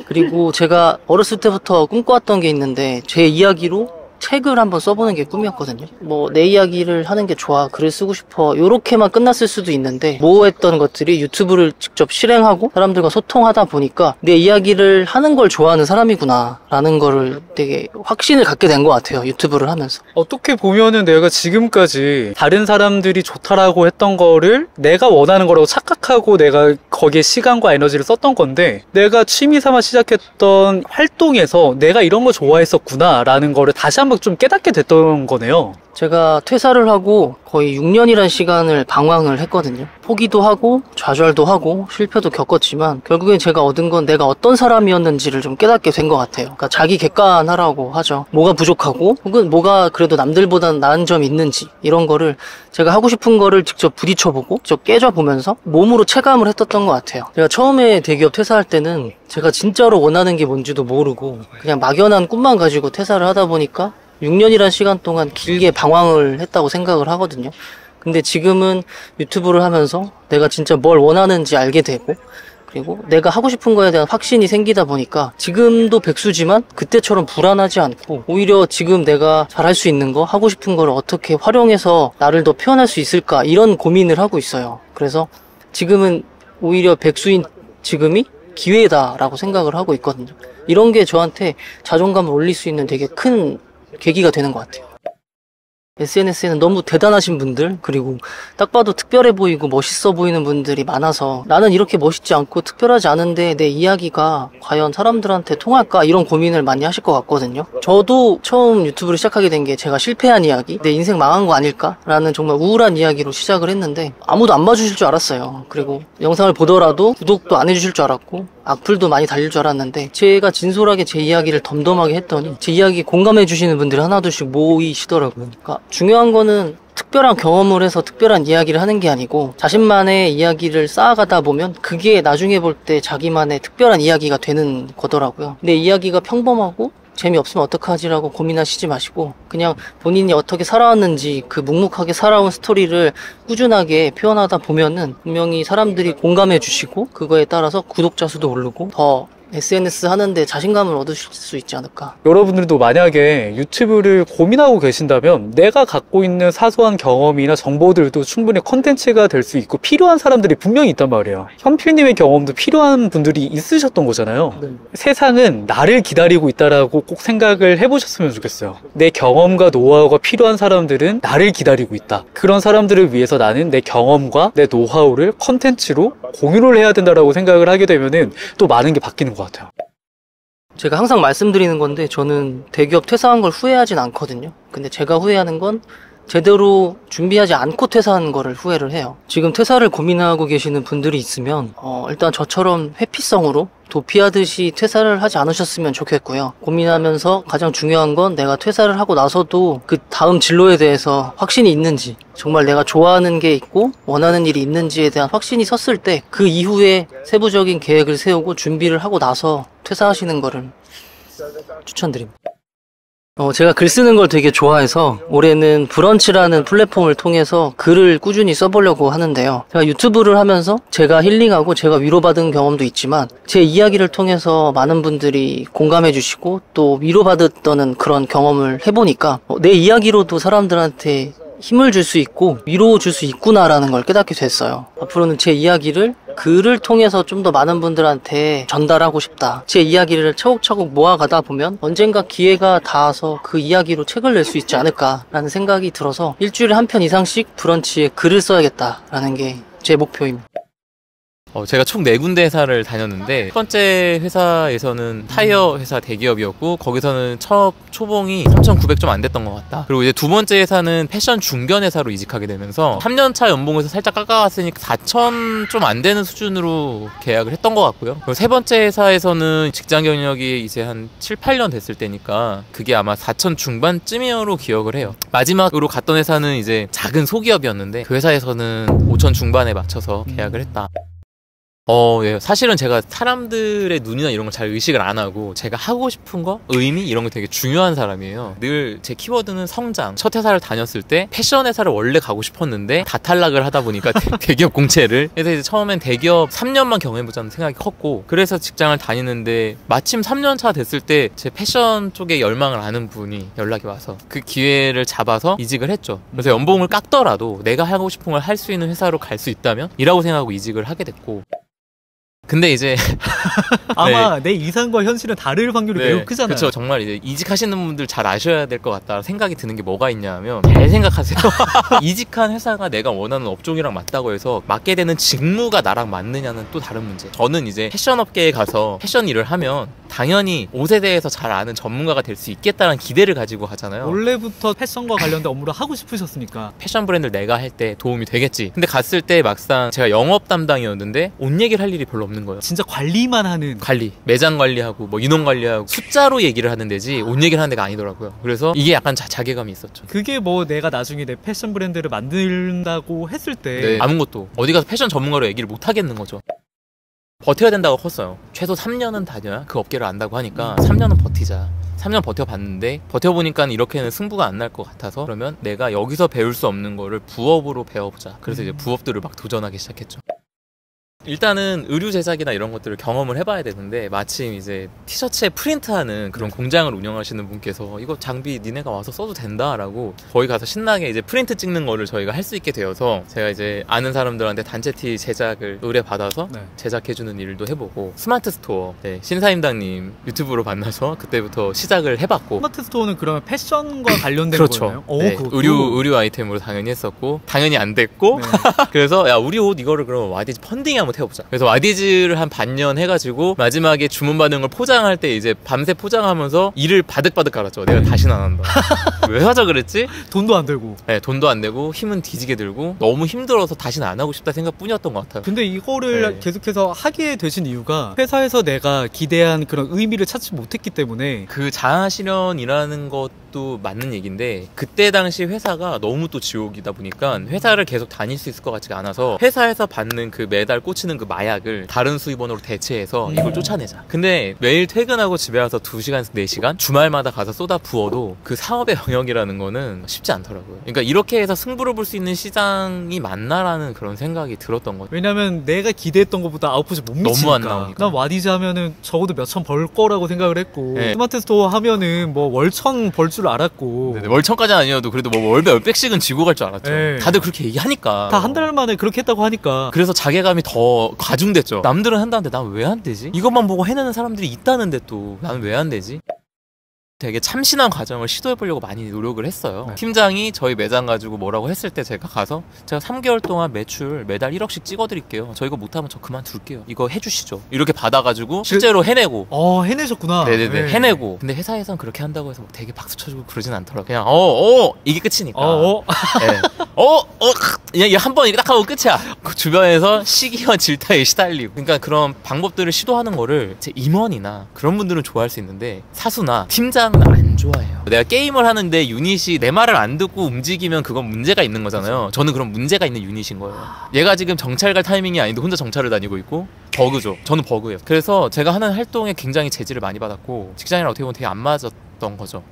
그리고 제가 어렸을 때부터 꿈꿔왔던 게 있는데 제 이야기로 책을 한번 써보는 게 꿈이었거든요. 뭐 내 이야기를 하는 게 좋아, 글을 쓰고 싶어 요렇게만 끝났을 수도 있는데 모호했던 것들이 유튜브를 직접 실행하고 사람들과 소통하다 보니까 내 이야기를 하는 걸 좋아하는 사람이구나 라는 거를 되게 확신을 갖게 된 것 같아요. 유튜브를 하면서. 어떻게 보면은 내가 지금까지 다른 사람들이 좋다라고 했던 거를 내가 원하는 거라고 착각하고 내가 거기에 시간과 에너지를 썼던 건데 내가 취미 삼아 시작했던 활동에서 내가 이런 거 좋아했었구나 라는 거를 다시 한번 좀 깨닫게 됐던 거네요. 제가 퇴사를 하고 거의 6년이란 시간을 방황을 했거든요. 포기도 하고 좌절도 하고 실패도 겪었지만 결국엔 제가 얻은 건 내가 어떤 사람이었는지를 좀 깨닫게 된 것 같아요. 그러니까 자기 객관하라고 하죠. 뭐가 부족하고 혹은 뭐가 그래도 남들보다는 나은 점이 있는지 이런 거를 제가 하고 싶은 거를 직접 부딪혀보고 직접 깨져보면서 몸으로 체감을 했었던 것 같아요. 제가 처음에 대기업 퇴사할 때는 제가 진짜로 원하는 게 뭔지도 모르고 그냥 막연한 꿈만 가지고 퇴사를 하다 보니까 6년이란 시간 동안 길게 방황을 했다고 생각을 하거든요. 근데 지금은 유튜브를 하면서 내가 진짜 뭘 원하는지 알게 되고 그리고 내가 하고 싶은 거에 대한 확신이 생기다 보니까 지금도 백수지만 그때처럼 불안하지 않고 오히려 지금 내가 잘할 수 있는 거, 하고 싶은 거를 어떻게 활용해서 나를 더 표현할 수 있을까 이런 고민을 하고 있어요. 그래서 지금은 오히려 백수인 지금이 기회다라고 생각을 하고 있거든요. 이런 게 저한테 자존감을 올릴 수 있는 되게 큰 계기가 되는 것 같아요. SNS에는 너무 대단하신 분들 그리고 딱 봐도 특별해 보이고 멋있어 보이는 분들이 많아서 나는 이렇게 멋있지 않고 특별하지 않은데 내 이야기가 과연 사람들한테 통할까 이런 고민을 많이 하실 것 같거든요. 저도 처음 유튜브를 시작하게 된 게 제가 실패한 이야기, 내 인생 망한 거 아닐까? 라는 정말 우울한 이야기로 시작을 했는데 아무도 안 봐주실 줄 알았어요. 그리고 영상을 보더라도 구독도 안 해주실 줄 알았고 악플도 많이 달릴 줄 알았는데 제가 진솔하게 제 이야기를 덤덤하게 했더니 제 이야기 공감해 주시는 분들이 하나둘씩 모이시더라고요. 그러니까 중요한 거는 특별한 경험을 해서 특별한 이야기를 하는 게 아니고 자신만의 이야기를 쌓아가다 보면 그게 나중에 볼 때 자기만의 특별한 이야기가 되는 거더라고요. 내 이야기가 평범하고 재미없으면 어떡하지라고 고민하시지 마시고 그냥 본인이 어떻게 살아왔는지 그 묵묵하게 살아온 스토리를 꾸준하게 표현하다 보면은 분명히 사람들이 공감해 주시고 그거에 따라서 구독자 수도 오르고 더 SNS 하는데 자신감을 얻으실 수 있지 않을까. 여러분들도 만약에 유튜브를 고민하고 계신다면 내가 갖고 있는 사소한 경험이나 정보들도 충분히 컨텐츠가 될 수 있고 필요한 사람들이 분명히 있단 말이에요. 현필님의 경험도 필요한 분들이 있으셨던 거잖아요. 네. 세상은 나를 기다리고 있다라고 꼭 생각을 해보셨으면 좋겠어요. 내 경험과 노하우가 필요한 사람들은 나를 기다리고 있다. 그런 사람들을 위해서 나는 내 경험과 내 노하우를 컨텐츠로 공유를 해야 된다라고 생각을 하게 되면은 또 많은 게 바뀌는 것 같아요. 제가 항상 말씀드리는 건데 저는 대기업 퇴사한 걸 후회하진 않거든요. 근데 제가 후회하는 건 제대로 준비하지 않고 퇴사한 거를 후회를 해요. 지금 퇴사를 고민하고 계시는 분들이 있으면 일단 저처럼 회피성으로 도피하듯이 퇴사를 하지 않으셨으면 좋겠고요. 고민하면서 가장 중요한 건 내가 퇴사를 하고 나서도 그 다음 진로에 대해서 확신이 있는지, 정말 내가 좋아하는 게 있고 원하는 일이 있는지에 대한 확신이 섰을 때 그 이후에 세부적인 계획을 세우고 준비를 하고 나서 퇴사하시는 거를 추천드립니다. 제가 글 쓰는 걸 되게 좋아해서 올해는 브런치라는 플랫폼을 통해서 글을 꾸준히 써보려고 하는데요. 제가 유튜브를 하면서 제가 힐링하고 제가 위로받은 경험도 있지만 제 이야기를 통해서 많은 분들이 공감해 주시고 또 위로받았다는 그런 경험을 해보니까 내 이야기로도 사람들한테 힘을 줄 수 있고 위로 줄 수 있구나라는 걸 깨닫게 됐어요. 앞으로는 제 이야기를 글을 통해서 좀 더 많은 분들한테 전달하고 싶다. 제 이야기를 차곡차곡 모아가다 보면 언젠가 기회가 닿아서 그 이야기로 책을 낼 수 있지 않을까라는 생각이 들어서 일주일에 한 편 이상씩 브런치에 글을 써야겠다라는 게 제 목표입니다. 제가 총 4군데 회사를 다녔는데 첫 번째 회사에서는 타이어 회사 대기업이었고 거기서는 첫 초봉이 3,900 좀 안 됐던 것 같다. 그리고 이제 두 번째 회사는 패션 중견 회사로 이직하게 되면서 3년차 연봉에서 살짝 깎아갔으니까 4,000 좀 안 되는 수준으로 계약을 했던 것 같고요. 그리고 세 번째 회사에서는 직장 경력이 이제 한 7, 8년 됐을 때니까 그게 아마 4,000 중반쯤이어로 기억을 해요. 마지막으로 갔던 회사는 이제 작은 소기업이었는데 그 회사에서는 5,000 중반에 맞춰서 계약을 했다. 예. 사실은 제가 사람들의 눈이나 이런 걸 잘 의식을 안 하고 제가 하고 싶은 거, 의미 이런 게 되게 중요한 사람이에요. 늘 제 키워드는 성장. 첫 회사를 다녔을 때 패션 회사를 원래 가고 싶었는데 다 탈락을 하다 보니까 대기업 공채를. 그래서 이제 처음엔 대기업 3년만 경험해보자는 생각이 컸고 그래서 직장을 다니는데 마침 3년 차 됐을 때 제 패션 쪽에 열망을 아는 분이 연락이 와서 그 기회를 잡아서 이직을 했죠. 그래서 연봉을 깎더라도 내가 하고 싶은 걸 할 수 있는 회사로 갈 수 있다면 이라고 생각하고 이직을 하게 됐고 근데 이제 아마 내 이상과 현실은 다를 확률이 매우 크잖아요. 그렇죠. 정말 이제 이직하시는 분들 잘 아셔야 될 것 같다 생각이 드는 게 뭐가 있냐면 잘 생각하세요. 이직한 회사가 내가 원하는 업종이랑 맞다고 해서 맡게 되는 직무가 나랑 맞느냐는 또 다른 문제. 저는 이제 패션 업계에 가서 패션 일을 하면 당연히 옷에 대해서 잘 아는 전문가가 될 수 있겠다는 기대를 가지고 가잖아요. 원래부터 패션과 관련된 업무를 하고 싶으셨으니까 패션 브랜드를 내가 할 때 도움이 되겠지. 근데 갔을 때 막상 제가 영업 담당이었는데 옷 얘기를 할 일이 별로 없는 거예요. 진짜 관리만 하는 관리, 매장 관리하고 뭐 인원 관리하고 숫자로 얘기를 하는 데지 옷 얘기를 하는 데가 아니더라고요. 그래서 이게 약간 자괴감이 있었죠. 그게 뭐 내가 나중에 내 패션 브랜드를 만든다고 했을 때 아무것도 어디 가서 패션 전문가로 얘기를 못 하겠는 거죠. 버텨야 된다고 컸어요. 최소 3년은 다녀야 그 업계를 안다고 하니까 3년은 버티자. 3년 버텨봤는데 버텨보니까 이렇게는 승부가 안 날 것 같아서 그러면 내가 여기서 배울 수 없는 거를 부업으로 배워보자. 그래서 이제 부업들을 막 도전하기 시작했죠. 일단은 의류 제작이나 이런 것들을 경험을 해봐야 되는데 마침 이제 티셔츠에 프린트하는 그런 공장을 운영하시는 분께서 이거 장비 니네가 와서 써도 된다라고 거기 가서 신나게 이제 프린트 찍는 거를 저희가 할 수 있게 되어서 제가 이제 아는 사람들한테 단체티 제작을 의뢰받아서 제작해주는 일도 해보고 스마트 스토어 신사임당님 유튜브로 만나서 그때부터 시작을 해봤고 스마트 스토어는 그러면 패션과 관련된 그렇죠. 거예요? 의류 아이템으로 당연히 했었고 당연히 안 됐고 그래서 야 우리 옷 이거를 그럼 YDG 펀딩이 한번 한번 태워보자. 그래서 와디즈를 한 반년 해가지고 마지막에 주문 받은 걸 포장할 때 이제 밤새 포장하면서 이를 바득바득 갈았죠. 내가 다시는 안 한다. 왜 하자 그랬지? 돈도 안 들고. 네, 돈도 안 되고 힘은 뒤지게 들고 너무 힘들어서 다시는 안 하고 싶다 생각뿐이었던 것 같아요. 근데 이거를 네. 계속해서 하게 되신 이유가 회사에서 내가 기대한 그런 의미를 찾지 못했기 때문에. 그 자아실현이라는 것도 맞는 얘기인데 그때 당시 회사가 너무 또 지옥이다 보니까 회사를 계속 다닐 수 있을 것 같지가 않아서 회사에서 받는 그 매달 꽂히는 그 마약을 다른 수입원으로 대체해서 이걸 쫓아내자. 근데 매일 퇴근하고 집에 와서 2시간에서 4시간 주말마다 가서 쏟아 부어도 그 사업의 영역이라는 거는 쉽지 않더라고요. 그러니까 이렇게 해서 승부를 볼 수 있는 시장이 맞나라는 그런 생각이 들었던 거죠. 왜냐면 내가 기대했던 것보다 아웃풋이 못 미치니까. 너무 안 나오니까. 난 와디즈 하면은 적어도 몇천 벌 거라고 생각을 했고 네. 스마트 스토어 하면은 뭐 월천 벌 줄 알았고. 네네, 월천까지는 아니어도 그래도 뭐 월배 몇백씩은 지고 갈 줄 알았죠. 네. 다들 그렇게 얘기하니까. 다 한 달 만에 그렇게 했다고 하니까. 그래서 자괴감이 더 과중됐죠. 남들은 한다는데 난 왜 안 되지? 이것만 보고 해내는 사람들이 있다는데 또 나는 왜 안 되지? 되게 참신한 과정을 시도해보려고 많이 노력을 했어요. 네. 팀장이 저희 매장 가지고 뭐라고 했을 때 제가 가서 제가 3개월 동안 매출 매달 1억씩 찍어드릴게요. 저 이거 못하면 저 그만둘게요. 이거 해주시죠. 이렇게 받아가지고 실제로 해내고. 해내셨구나. 네네네. 네. 해내고. 근데 회사에선 그렇게 한다고 해서 막 되게 박수 쳐주고 그러진 않더라고요. 그냥 이게 끝이니까. 네. 그냥 한 번 이렇게 딱 하고 끝이야. 그 주변에서 시기와 질타에 시달리고. 그러니까 그런 방법들을 시도하는 거를 제 임원이나 그런 분들은 좋아할 수 있는데 사수나 팀장은 안 좋아해요. 내가 게임을 하는데 유닛이 내 말을 안 듣고 움직이면 그건 문제가 있는 거잖아요. 저는 그런 문제가 있는 유닛인 거예요. 얘가 지금 정찰 갈 타이밍이 아닌데 혼자 정찰을 다니고 있고 버그죠. 저는 버그예요. 그래서 제가 하는 활동에 굉장히 제지를 많이 받았고 직장이랑 어떻게 보면 되게 안 맞았던 거죠.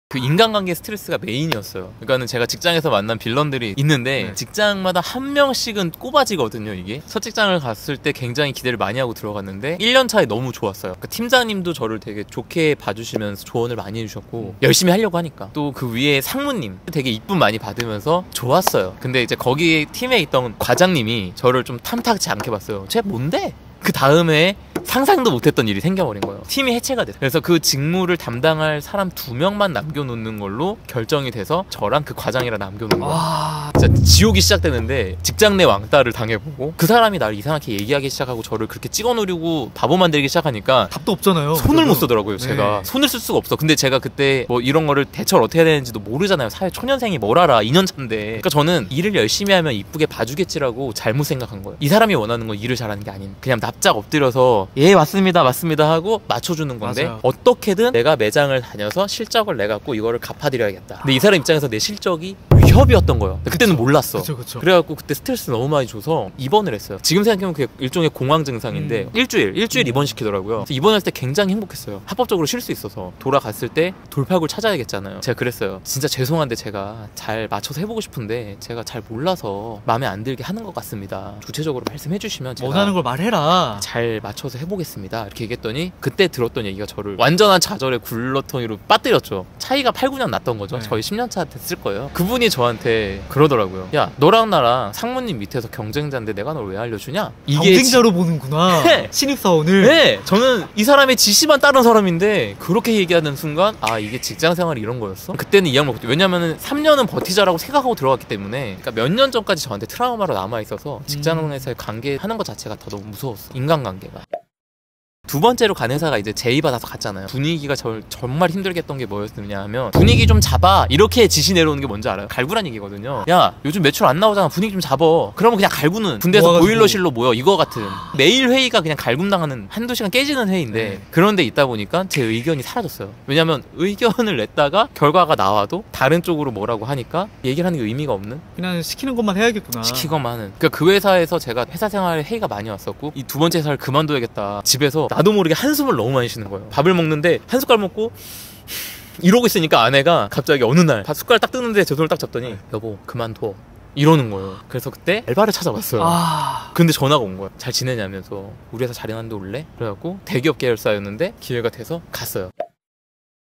그 인간관계 스트레스가 메인이었어요. 그러니까는 제가 직장에서 만난 빌런들이 있는데 직장마다 한 명씩은 꼽아지거든요. 이게 첫 직장을 갔을 때 굉장히 기대를 많이 하고 들어갔는데 1년 차에 너무 좋았어요. 그러니까 팀장님도 저를 되게 좋게 봐주시면서 조언을 많이 해주셨고 열심히 하려고 하니까 또 그 위에 상무님 되게 이쁨 많이 받으면서 좋았어요. 근데 이제 거기 팀에 있던 과장님이 저를 좀 탐탁지 않게 봤어요. 쟤 뭔데? 그 다음에 상상도 못했던 일이 생겨버린 거예요. 팀이 해체가 됐어요. 그래서 그 직무를 담당할 사람 2명만 남겨놓는 걸로 결정이 돼서 저랑 그 과장이랑 남겨놓은 거예요. 진짜 지옥이 시작되는데 직장 내 왕따를 당해보고 그 사람이 나를 이상하게 얘기하기 시작하고 저를 그렇게 찍어놓으려고 바보 만들기 시작하니까 답도 없잖아요. 손을 못 쓰더라고요. 제가 네. 손을 쓸 수가 없어. 근데 제가 그때 뭐 이런 거를 대처를 어떻게 해야 되는지도 모르잖아요. 사회 초년생이 뭘 알아. 2년 차인데. 그러니까 저는 일을 열심히 하면 이쁘게 봐주겠지라고 잘못 생각한 거예요. 이 사람이 원하는 건 일을 잘하는 게 아닌 그냥 납작 엎드려서 예 맞습니다 하고 맞춰주는 건데 맞아요. 어떻게든 내가 매장을 다녀서 실적을 내갖고 이거를 갚아드려야겠다. 근데 이 사람 입장에서 내 실적이 위협이었던 거예요. 그때는 몰랐어. 그쵸. 그래갖고 그때 스트레스 너무 많이 줘서 입원을 했어요. 지금 생각해보면 그게 일종의 공황 증상인데 일주일 입원시키더라고요. 그래서 입원할 때 굉장히 행복했어요. 합법적으로 쉴 수 있어서. 돌아갔을 때 돌팔굴 찾아야겠잖아요. 제가 그랬어요. 진짜 죄송한데 제가 잘 맞춰서 해보고 싶은데 제가 잘 몰라서 마음에 안 들게 하는 것 같습니다. 구체적으로 말씀해 주시면 제가 원하는 걸 말해라. 잘 맞춰서 해보겠습니다. 이렇게 얘기했더니 그때 들었던 얘기가 저를 완전한 좌절의 굴러덩이로 빠뜨렸죠. 차이가 8, 9년 났던 거죠. 네. 저희 10년차 됐을 거예요. 그분이 저한테 그러더라고요. 야 너랑 나랑 상무님 밑에서 경쟁자인데 내가 널 왜 알려주냐? 경쟁자로 보는구나. 네. 신입사원을. 네, 저는 이 사람의 지시만 따른 사람인데 그렇게 얘기하는 순간 아 이게 직장생활이 이런 거였어? 그때는 이해를 못했죠. 왜냐면은 3년은 버티자라고 생각하고 들어갔기 때문에 그러니까 몇 년 전까지 저한테 트라우마로 남아있어서 직장에서의 관계 하는 것 자체가 더 너무 무서웠어. 인간관계가. 두 번째로 간 회사가 이제 제의받아서 갔잖아요. 분위기가 정말 힘들게 했던 게 뭐였느냐 하면 분위기 좀 잡아 이렇게 지시 내려오는 게 뭔지 알아요? 갈구란 얘기거든요. 야 요즘 매출 안 나오잖아. 분위기 좀 잡어. 그러면 그냥 갈구는 군대에서 모아가지고. 보일러실로 모여 이거 같은 매일 회의가 그냥 갈굼당하는 한두 시간 깨지는 회의인데 네. 그런 데 있다 보니까 제 의견이 사라졌어요. 왜냐면 의견을 냈다가 결과가 나와도 다른 쪽으로 뭐라고 하니까 얘기를 하는 게 의미가 없는 그냥 시키는 것만 해야겠구나. 시키고만 하는. 그러니까 그 회사에서 제가 회사 생활에 회의가 많이 왔었고 이 두 번째 회사를 그만둬야겠다. 집에서 나도 모르게 한숨을 너무 많이 쉬는 거예요. 밥을 먹는데 한 숟갈 먹고 이러고 있으니까 아내가 갑자기 어느 날 숟갈 딱 뜨는데 제 손을 딱 잡더니 여보 그만둬 이러는 거예요. 그래서 그때 알바를 찾아봤어요. 근데 전화가 온 거야. 잘 지내냐면서 우리 회사 자리하는데 올래? 그래갖고 대기업 계열사였는데 기회가 돼서 갔어요.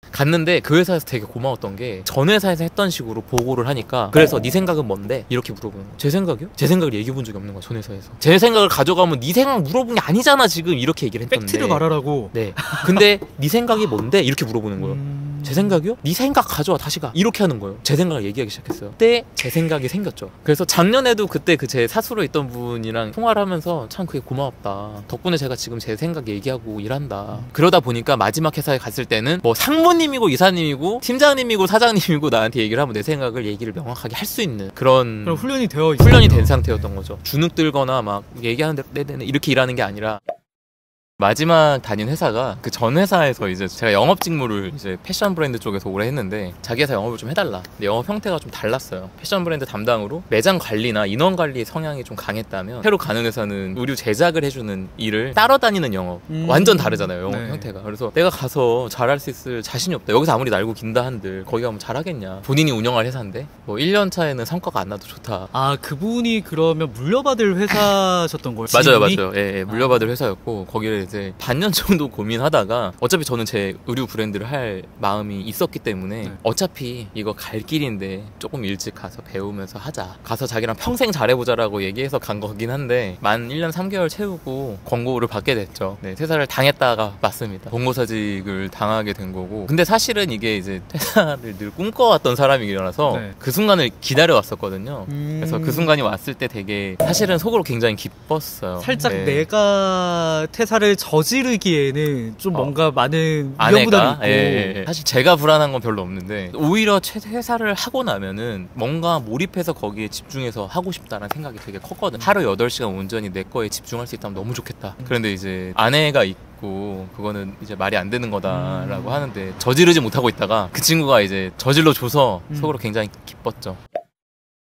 갔는데 그 회사에서 되게 고마웠던 게 전 회사에서 했던 식으로 보고를 하니까 그래서 네 생각은 뭔데? 이렇게 물어보는 거예요. 제 생각이요? 제 생각을 얘기해 본 적이 없는 거야. 전 회사에서. 제 생각을 가져가면 네 생각 물어본 게 아니잖아 지금 이렇게 얘기를 했던데 팩트를 말하라고. 네. 근데 네 생각이 뭔데? 이렇게 물어보는 거예요. 제 생각이요? 네 생각 가져와 다시 가 이렇게 하는 거예요. 제 생각을 얘기하기 시작했어요. 그때 제 생각이 생겼죠. 그래서 작년에도 그때 그 제 사수로 있던 분이랑 통화를 하면서 참 그게 고마웠다. 덕분에 제가 지금 제 생각 얘기하고 일한다. 그러다 보니까 마지막 회사에 갔을 때는 뭐 상무님이고 이사님이고 팀장님이고 사장님이고 나한테 얘기를 하면 내 생각을 얘기를 명확하게 할 수 있는 그런 훈련이 되어 훈련이 된 상태였던 거죠. 주눅 들거나 막 얘기하는데 네네네 이렇게 일하는 게 아니라 마지막 다닌 회사가 그 전 회사에서 이제 제가 영업 직무를 이제 패션 브랜드 쪽에서 오래 했는데 자기 회사 영업을 좀 해달라. 근데 영업 형태가 좀 달랐어요. 패션 브랜드 담당으로 매장 관리나 인원 관리 성향이 좀 강했다면 새로 가는 회사는 의류 제작을 해주는 일을 따러 다니는 영업 완전 다르잖아요. 영업 네. 형태가. 그래서 내가 가서 잘할 수 있을 자신이 없다. 여기서 아무리 날고 긴다 한들 거기 가면 잘하겠냐. 본인이 운영할 회사인데 뭐 1년 차에는 성과가 안 나도 좋다. 아, 그분이 그러면 물려받을 회사셨던 거예요? 맞아요, 지인이? 맞아요. 예, 예, 물려받을 회사였고 거기를 이제 반년 정도 고민하다가 어차피 저는 제 의류 브랜드를 할 마음이 있었기 때문에 네. 어차피 이거 갈 길인데 조금 일찍 가서 배우면서 하자. 가서 자기랑 평생 잘해보자라고 얘기해서 간 거긴 한데 만 1년 3개월 채우고 권고를 받게 됐죠. 네, 퇴사를 당했다가 맞습니다. 본고사직을 당하게 된 거고. 근데 사실은 이게 이제 퇴사를 늘 꿈꿔왔던 사람이라서 네. 그 순간을 기다려왔었거든요. 그래서 그 순간이 왔을 때 되게 사실은 속으로 굉장히 기뻤어요. 살짝 네. 내가 퇴사를 저지르기에는 좀 뭔가 많은 아내가 위험부담이 있고. 예. 사실 제가 불안한 건 별로 없는데 오히려 퇴사를 하고 나면은 뭔가 몰입해서 거기에 집중해서 하고 싶다는 생각이 되게 컸거든. 하루 8시간 온전히 내 거에 집중할 수 있다면 너무 좋겠다. 그런데 이제 아내가 있고 그거는 이제 말이 안 되는 거다라고 하는데 저지르지 못하고 있다가 그 친구가 이제 저질러 줘서 속으로 굉장히 기뻤죠.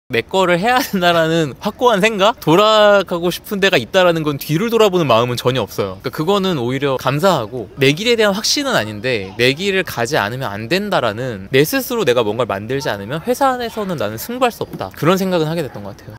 내 거를 해야 된다라는 확고한 생각? 돌아가고 싶은 데가 있다라는 건 뒤를 돌아보는 마음은 전혀 없어요. 그러니까 그거는 오히려 감사하고 내 길에 대한 확신은 아닌데 내 길을 가지 않으면 안 된다라는 내 스스로 내가 뭔가를 만들지 않으면 회사 안에서는 나는 승부할 수 없다. 그런 생각은 하게 됐던 것 같아요.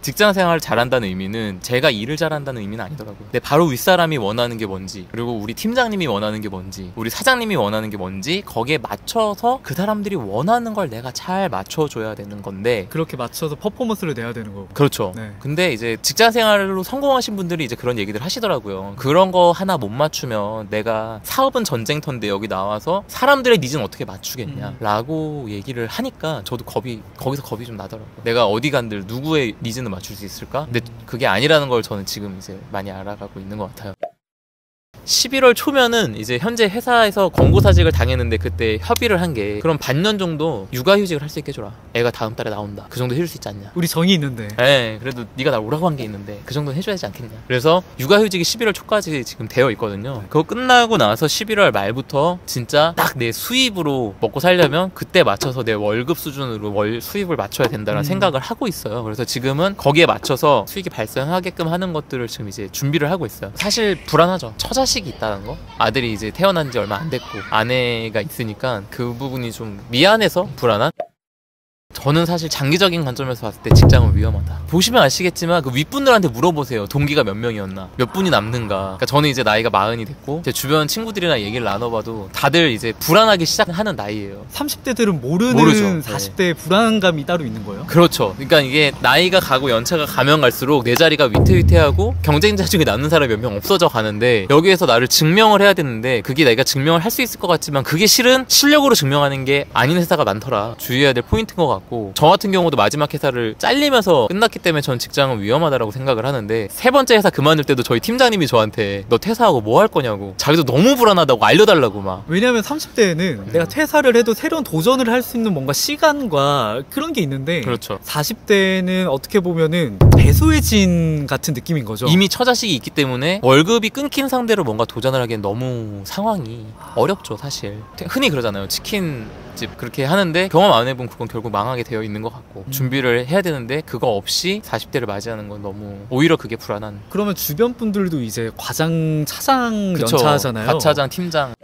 직장 생활을 잘한다는 의미는 제가 일을 잘한다는 의미는 아니더라고요. 근데 바로 윗사람이 원하는 게 뭔지, 그리고 우리 팀장님이 원하는 게 뭔지, 우리 사장님이 원하는 게 뭔지 거기에 맞춰서 그 사람들이 원하는 걸 내가 잘 맞춰줘야 되는 건데 그렇게 맞춰서 퍼포먼스를 내야 되는 거고. 그렇죠. 네. 근데 이제 직장 생활로 성공하신 분들이 이제 그런 얘기들 하시더라고요. 그런 거 하나 못 맞추면 내가 사업은 전쟁터인데 여기 나와서 사람들의 니즈는 어떻게 맞추겠냐 라고 얘기를 하니까 저도 거기서 겁이 좀 나더라고요. 내가 어디 간들 누구의 니즈는 맞출 수 있을까? 근데 그게 아니라는 걸 저는 지금 이제 많이 알아가고 있는 것 같아요. 11월 초면은 이제 현재 회사에서 권고사직을 당했는데 그때 협의를 한 게 그럼 반년 정도 육아휴직을 할 수 있게 해줘라. 애가 다음 달에 나온다. 그 정도 해줄 수 있지 않냐. 우리 정이 있는데. 네, 그래도 네가 날 오라고 한 게 있는데 그 정도는 해줘야지 않겠냐. 그래서 육아휴직이 11월 초까지 지금 되어 있거든요. 그거 끝나고 나서 11월 말부터 진짜 딱 내 수입으로 먹고 살려면 그때 맞춰서 내 월급 수준으로 월 수입을 맞춰야 된다는 생각을 하고 있어요. 그래서 지금은 거기에 맞춰서 수익이 발생하게끔 하는 것들을 지금 이제 준비를 하고 있어요. 사실 불안하죠. 처자식이 있다는 거. 아들이 이제 태어난 지 얼마 안 됐고 아내가 있으니까 그 부분이 좀 미안해서 불안한? 저는 사실 장기적인 관점에서 봤을 때 직장은 위험하다. 보시면 아시겠지만 그 윗분들한테 물어보세요. 동기가 몇 명이었나? 몇 분이 남는가? 그러니까 저는 이제 나이가 40이 됐고 제 주변 친구들이랑 얘기를 나눠봐도 다들 이제 불안하기 시작하는 나이예요. 30대들은 모르는 모르죠. 40대의 불안감이 따로 있는 거예요? 그렇죠. 그러니까 이게 나이가 가고 연차가 가면 갈수록 내 자리가 위태위태하고 경쟁자 중에 남는 사람이 몇 명 없어져 가는데 여기에서 나를 증명을 해야 되는데 그게 내가 증명을 할 수 있을 것 같지만 그게 실은 실력으로 증명하는 게 아닌 회사가 많더라. 주의해야 될 포인트인 것 같고 저 같은 경우도 마지막 회사를 잘리면서 끝났기 때문에 전 직장은 위험하다라고 생각을 하는데 세 번째 회사 그만둘 때도 저희 팀장님이 저한테 너 퇴사하고 뭐 할 거냐고 자기도 너무 불안하다고 알려달라고 막. 왜냐면 30대에는 내가 퇴사를 해도 새로운 도전을 할 수 있는 뭔가 시간과 그런 게 있는데 그렇죠. 40대는 어떻게 보면은 배수의 진 같은 느낌인 거죠. 이미 처자식이 있기 때문에 월급이 끊긴 상대로 뭔가 도전을 하기엔 너무 상황이 어렵죠 사실. 흔히 그러잖아요. 치킨집 그렇게 하는데 경험 안 해본 그건 결국 망하게 되어 있는 것 같고 준비를 해야 되는데 그거 없이 40대를 맞이하는 건 너무 오히려 그게 불안한. 그러면 주변 분들도 이제 과장, 차장 그쵸. 연차하잖아요. 과차장, 팀장.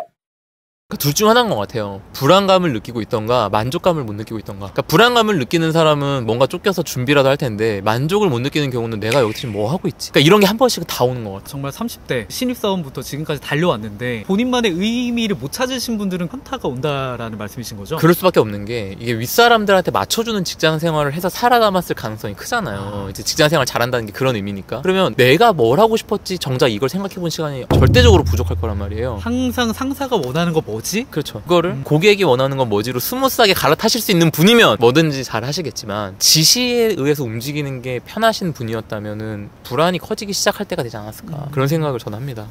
둘 중 하나인 것 같아요. 불안감을 느끼고 있던가 만족감을 못 느끼고 있던가. 그러니까 불안감을 느끼는 사람은 뭔가 쫓겨서 준비라도 할 텐데 만족을 못 느끼는 경우는 내가 여기서 지금 뭐 하고 있지? 그러니까 이런 게 한 번씩은 다 오는 것 같아요. 정말 30대 신입사원부터 지금까지 달려왔는데 본인만의 의미를 못 찾으신 분들은 현타가 온다라는 말씀이신 거죠? 그럴 수밖에 없는 게 이게 윗사람들한테 맞춰주는 직장 생활을 해서 살아남았을 가능성이 크잖아요. 이제 직장 생활 잘한다는 게 그런 의미니까. 그러면 내가 뭘 하고 싶었지 정작 이걸 생각해본 시간이 절대적으로 부족할 거란 말이에요. 항상 상사가 원하는 거 뭐지? 뭐지? 그렇죠. 그거를 고객이 원하는 건 뭐지로 스무스하게 갈아타실 수 있는 분이면 뭐든지 잘 하시겠지만 지시에 의해서 움직이는 게 편하신 분이었다면은 불안이 커지기 시작할 때가 되지 않았을까 그런 생각을 저는 합니다.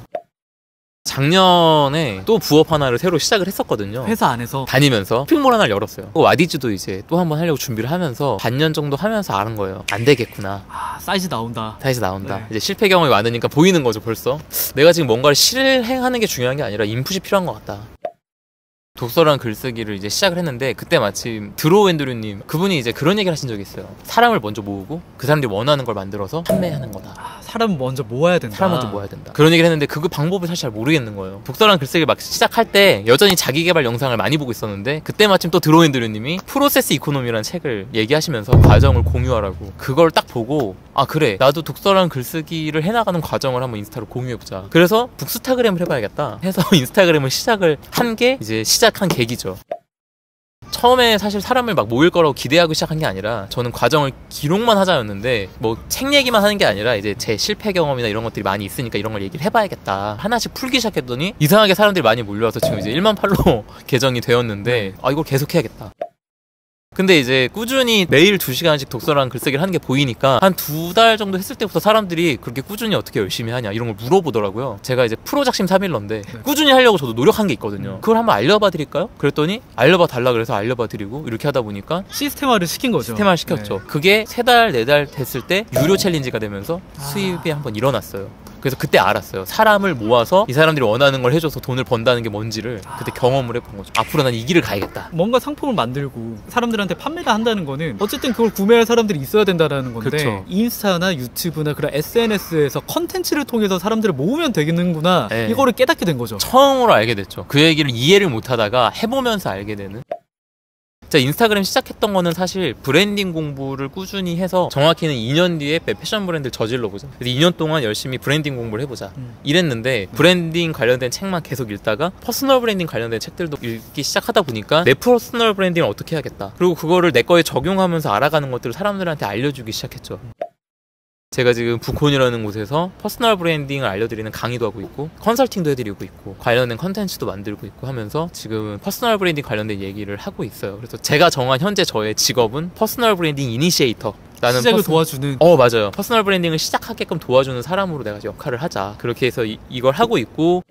작년에 또 부업 하나를 새로 시작을 했었거든요. 회사 안에서 다니면서 쇼핑몰 하나를 열었어요. 와디즈도 이제 또 한번 하려고 준비를 하면서 반년 정도 하면서 아는 거예요. 안 되겠구나. 사이즈 나온다. 사이즈 나온다. 네. 이제 실패 경험이 많으니까 보이는 거죠 벌써. 내가 지금 뭔가를 실행하는 게 중요한 게 아니라 인풋이 필요한 것 같다. 독서랑 글쓰기를 이제 시작을 했는데 그때 마침 드로우 앤드류님 그분이 이제 그런 얘기를 하신 적이 있어요. 사람을 먼저 모으고 그 사람들이 원하는 걸 만들어서 판매하는 거다. 사람 먼저 모아야 된다. 사람 먼저 모아야 된다. 그런 얘기를 했는데 그 방법을 사실 잘 모르겠는 거예요. 독서랑 글쓰기 막 시작할 때 여전히 자기 개발 영상을 많이 보고 있었는데 그때 마침 또 드로우 앤드류님이 프로세스 이코노미라는 책을 얘기하시면서 과정을 공유하라고 그걸 딱 보고 아 그래 나도 독서랑 글쓰기를 해나가는 과정을 한번 인스타로 공유해보자. 그래서 북스타그램을 해봐야겠다 해서 인스타그램을 시작을 한 게 이제 시작한 계기죠. 처음에 사실 사람을 막 모일 거라고 기대하고 시작한 게 아니라 저는 과정을 기록만 하자였는데 뭐 책 얘기만 하는 게 아니라 이제 제 실패 경험이나 이런 것들이 많이 있으니까 이런 걸 얘기를 해봐야겠다 하나씩 풀기 시작했더니 이상하게 사람들이 많이 몰려와서 지금 이제 1만 팔로워 계정이 되었는데 아 이걸 계속 해야겠다. 근데 이제 꾸준히 매일 2시간씩 독서랑 글쓰기를 하는 게 보이니까 한 2달 정도 했을 때부터 사람들이 그렇게 꾸준히 어떻게 열심히 하냐 이런 걸 물어보더라고요. 제가 이제 프로작심 3일러인데 꾸준히 하려고 저도 노력한 게 있거든요. 그걸 한번 알려봐 드릴까요? 그랬더니 알려봐 달라 그래서 알려봐 드리고 이렇게 하다 보니까 시스템화를 시킨 거죠. 시스템화를 시켰죠. 그게 3달, 4달 됐을 때 유료 챌린지가 되면서 수입이 한번 일어났어요. 그래서 그때 알았어요. 사람을 모아서 이 사람들이 원하는 걸 해줘서 돈을 번다는 게 뭔지를 그때 경험을 해본 거죠. 앞으로 난 이 길을 가야겠다. 뭔가 상품을 만들고 사람들한테 판매를 한다는 거는 어쨌든 그걸 구매할 사람들이 있어야 된다는 건데 그쵸. 인스타나 유튜브나 그런 SNS에서 컨텐츠를 통해서 사람들을 모으면 되겠는구나 네. 이거를 깨닫게 된 거죠. 처음으로 알게 됐죠. 그 얘기를 이해를 못하다가 해보면서 알게 되는. 제가 인스타그램 시작했던 거는 사실 브랜딩 공부를 꾸준히 해서 정확히는 2년 뒤에 패션 브랜드를 저질러 보자. 그래서 2년 동안 열심히 브랜딩 공부를 해보자. 이랬는데 브랜딩 관련된 책만 계속 읽다가 퍼스널 브랜딩 관련된 책들도 읽기 시작하다 보니까 내 퍼스널 브랜딩을 어떻게 해야겠다. 그리고 그거를 내 거에 적용하면서 알아가는 것들을 사람들한테 알려주기 시작했죠. 제가 지금 부콘이라는 곳에서 퍼스널 브랜딩을 알려드리는 강의도 하고 있고 컨설팅도 해드리고 있고 관련된 컨텐츠도 만들고 있고 하면서 지금은 퍼스널 브랜딩 관련된 얘기를 하고 있어요. 그래서 제가 정한 현재 저의 직업은 퍼스널 브랜딩 이니시에이터. 시작을 도와주는. 맞아요. 퍼스널 브랜딩을 시작하게끔 도와주는 사람으로 내가 역할을 하자. 그렇게 해서 이걸 하고 있고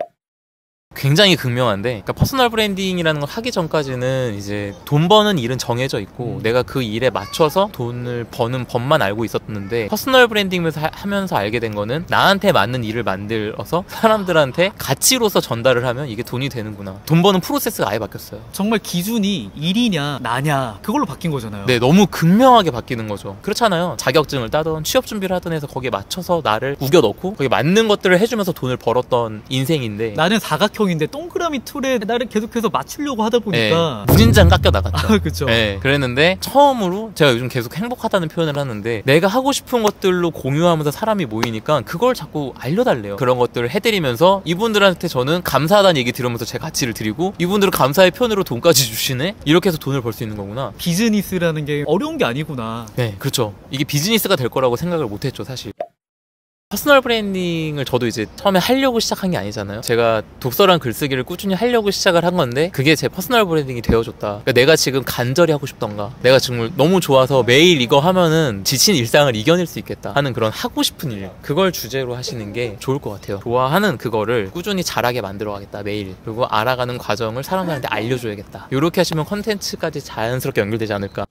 굉장히 극명한데 그러니까 퍼스널 브랜딩이라는 걸 하기 전까지는 이제 돈 버는 일은 정해져 있고 내가 그 일에 맞춰서 돈을 버는 법만 알고 있었는데 퍼스널 브랜딩을 하면서 알게 된 거는 나한테 맞는 일을 만들어서 사람들한테 가치로서 전달을 하면 이게 돈이 되는구나. 돈 버는 프로세스가 아예 바뀌었어요. 정말 기준이 일이냐 나냐 그걸로 바뀐 거잖아요. 네, 너무 극명하게 바뀌는 거죠. 그렇잖아요. 자격증을 따던 취업 준비를 하던 해서 거기에 맞춰서 나를 우겨 넣고 거기에 맞는 것들을 해주면서 돈을 벌었던 인생인데 나는 사각형인데 동그라미 툴에 나를 계속해서 맞추려고 하다 보니까 무진장 깎여 나갔죠. 그렇죠. 네, 그랬는데 처음으로 제가 요즘 계속 행복하다는 표현을 하는데 내가 하고 싶은 것들로 공유하면서 사람이 모이니까 그걸 자꾸 알려달래요. 그런 것들을 해드리면서 이분들한테 저는 감사하다는 얘기 들으면서 제 가치를 드리고 이분들은 감사의 표현으로 돈까지 주시네? 이렇게 해서 돈을 벌 수 있는 거구나. 비즈니스라는 게 어려운 게 아니구나. 네, 그렇죠. 이게 비즈니스가 될 거라고 생각을 못했죠, 사실. 퍼스널 브랜딩을 저도 이제 처음에 하려고 시작한 게 아니잖아요. 제가 독서랑 글쓰기를 꾸준히 하려고 시작을 한 건데 그게 제 퍼스널 브랜딩이 되어줬다. 그러니까 내가 지금 간절히 하고 싶던가 내가 정말 너무 좋아서 매일 이거 하면은 지친 일상을 이겨낼 수 있겠다 하는 그런 하고 싶은 일 그걸 주제로 하시는 게 좋을 것 같아요. 좋아하는 그거를 꾸준히 잘하게 만들어 가겠다 매일. 그리고 알아가는 과정을 사람들한테 알려줘야겠다. 이렇게 하시면 컨텐츠까지 자연스럽게 연결되지 않을까.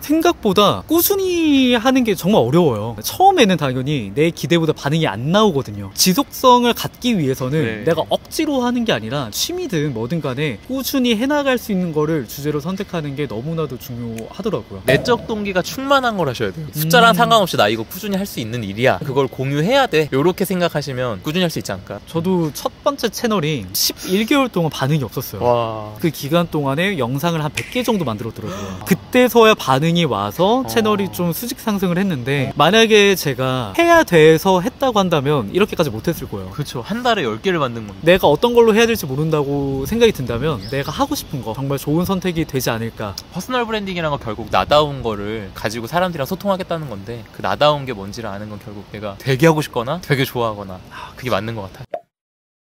생각보다 꾸준히 하는 게 정말 어려워요. 처음에는 당연히 내 기대보다 반응이 안 나오거든요. 지속성을 갖기 위해서는 내가 억지로 하는 게 아니라 취미든 뭐든 간에 꾸준히 해나갈 수 있는 거를 주제로 선택하는 게 너무나도 중요하더라고요. 내적 동기가 충만한 걸 하셔야 돼요. 숫자랑 상관없이 나 이거 꾸준히 할 수 있는 일이야. 그걸 공유해야 돼. 이렇게 생각하시면 꾸준히 할 수 있지 않을까. 저도 첫 번째 채널이 11개월 동안 반응이 없었어요. 와. 그 기간 동안에 영상을 한 100개 정도 만들었더라고요. 그때서야 반응이 와서 채널이 좀 수직 상승을 했는데 만약에 제가 해야 돼서 했다고 한다면 이렇게까지 못했을 거예요. 그렇죠. 한 달에 10개를 만든 건데 내가 어떤 걸로 해야 될지 모른다고 생각이 든다면 내가 하고 싶은 거 정말 좋은 선택이 되지 않을까. 퍼스널 브랜딩이란 건 결국 나다운 거를 가지고 사람들이랑 소통하겠다는 건데 그 나다운 게 뭔지를 아는 건 결국 내가 되게 하고 싶거나 되게 좋아하거나 그게 맞는 것 같아요.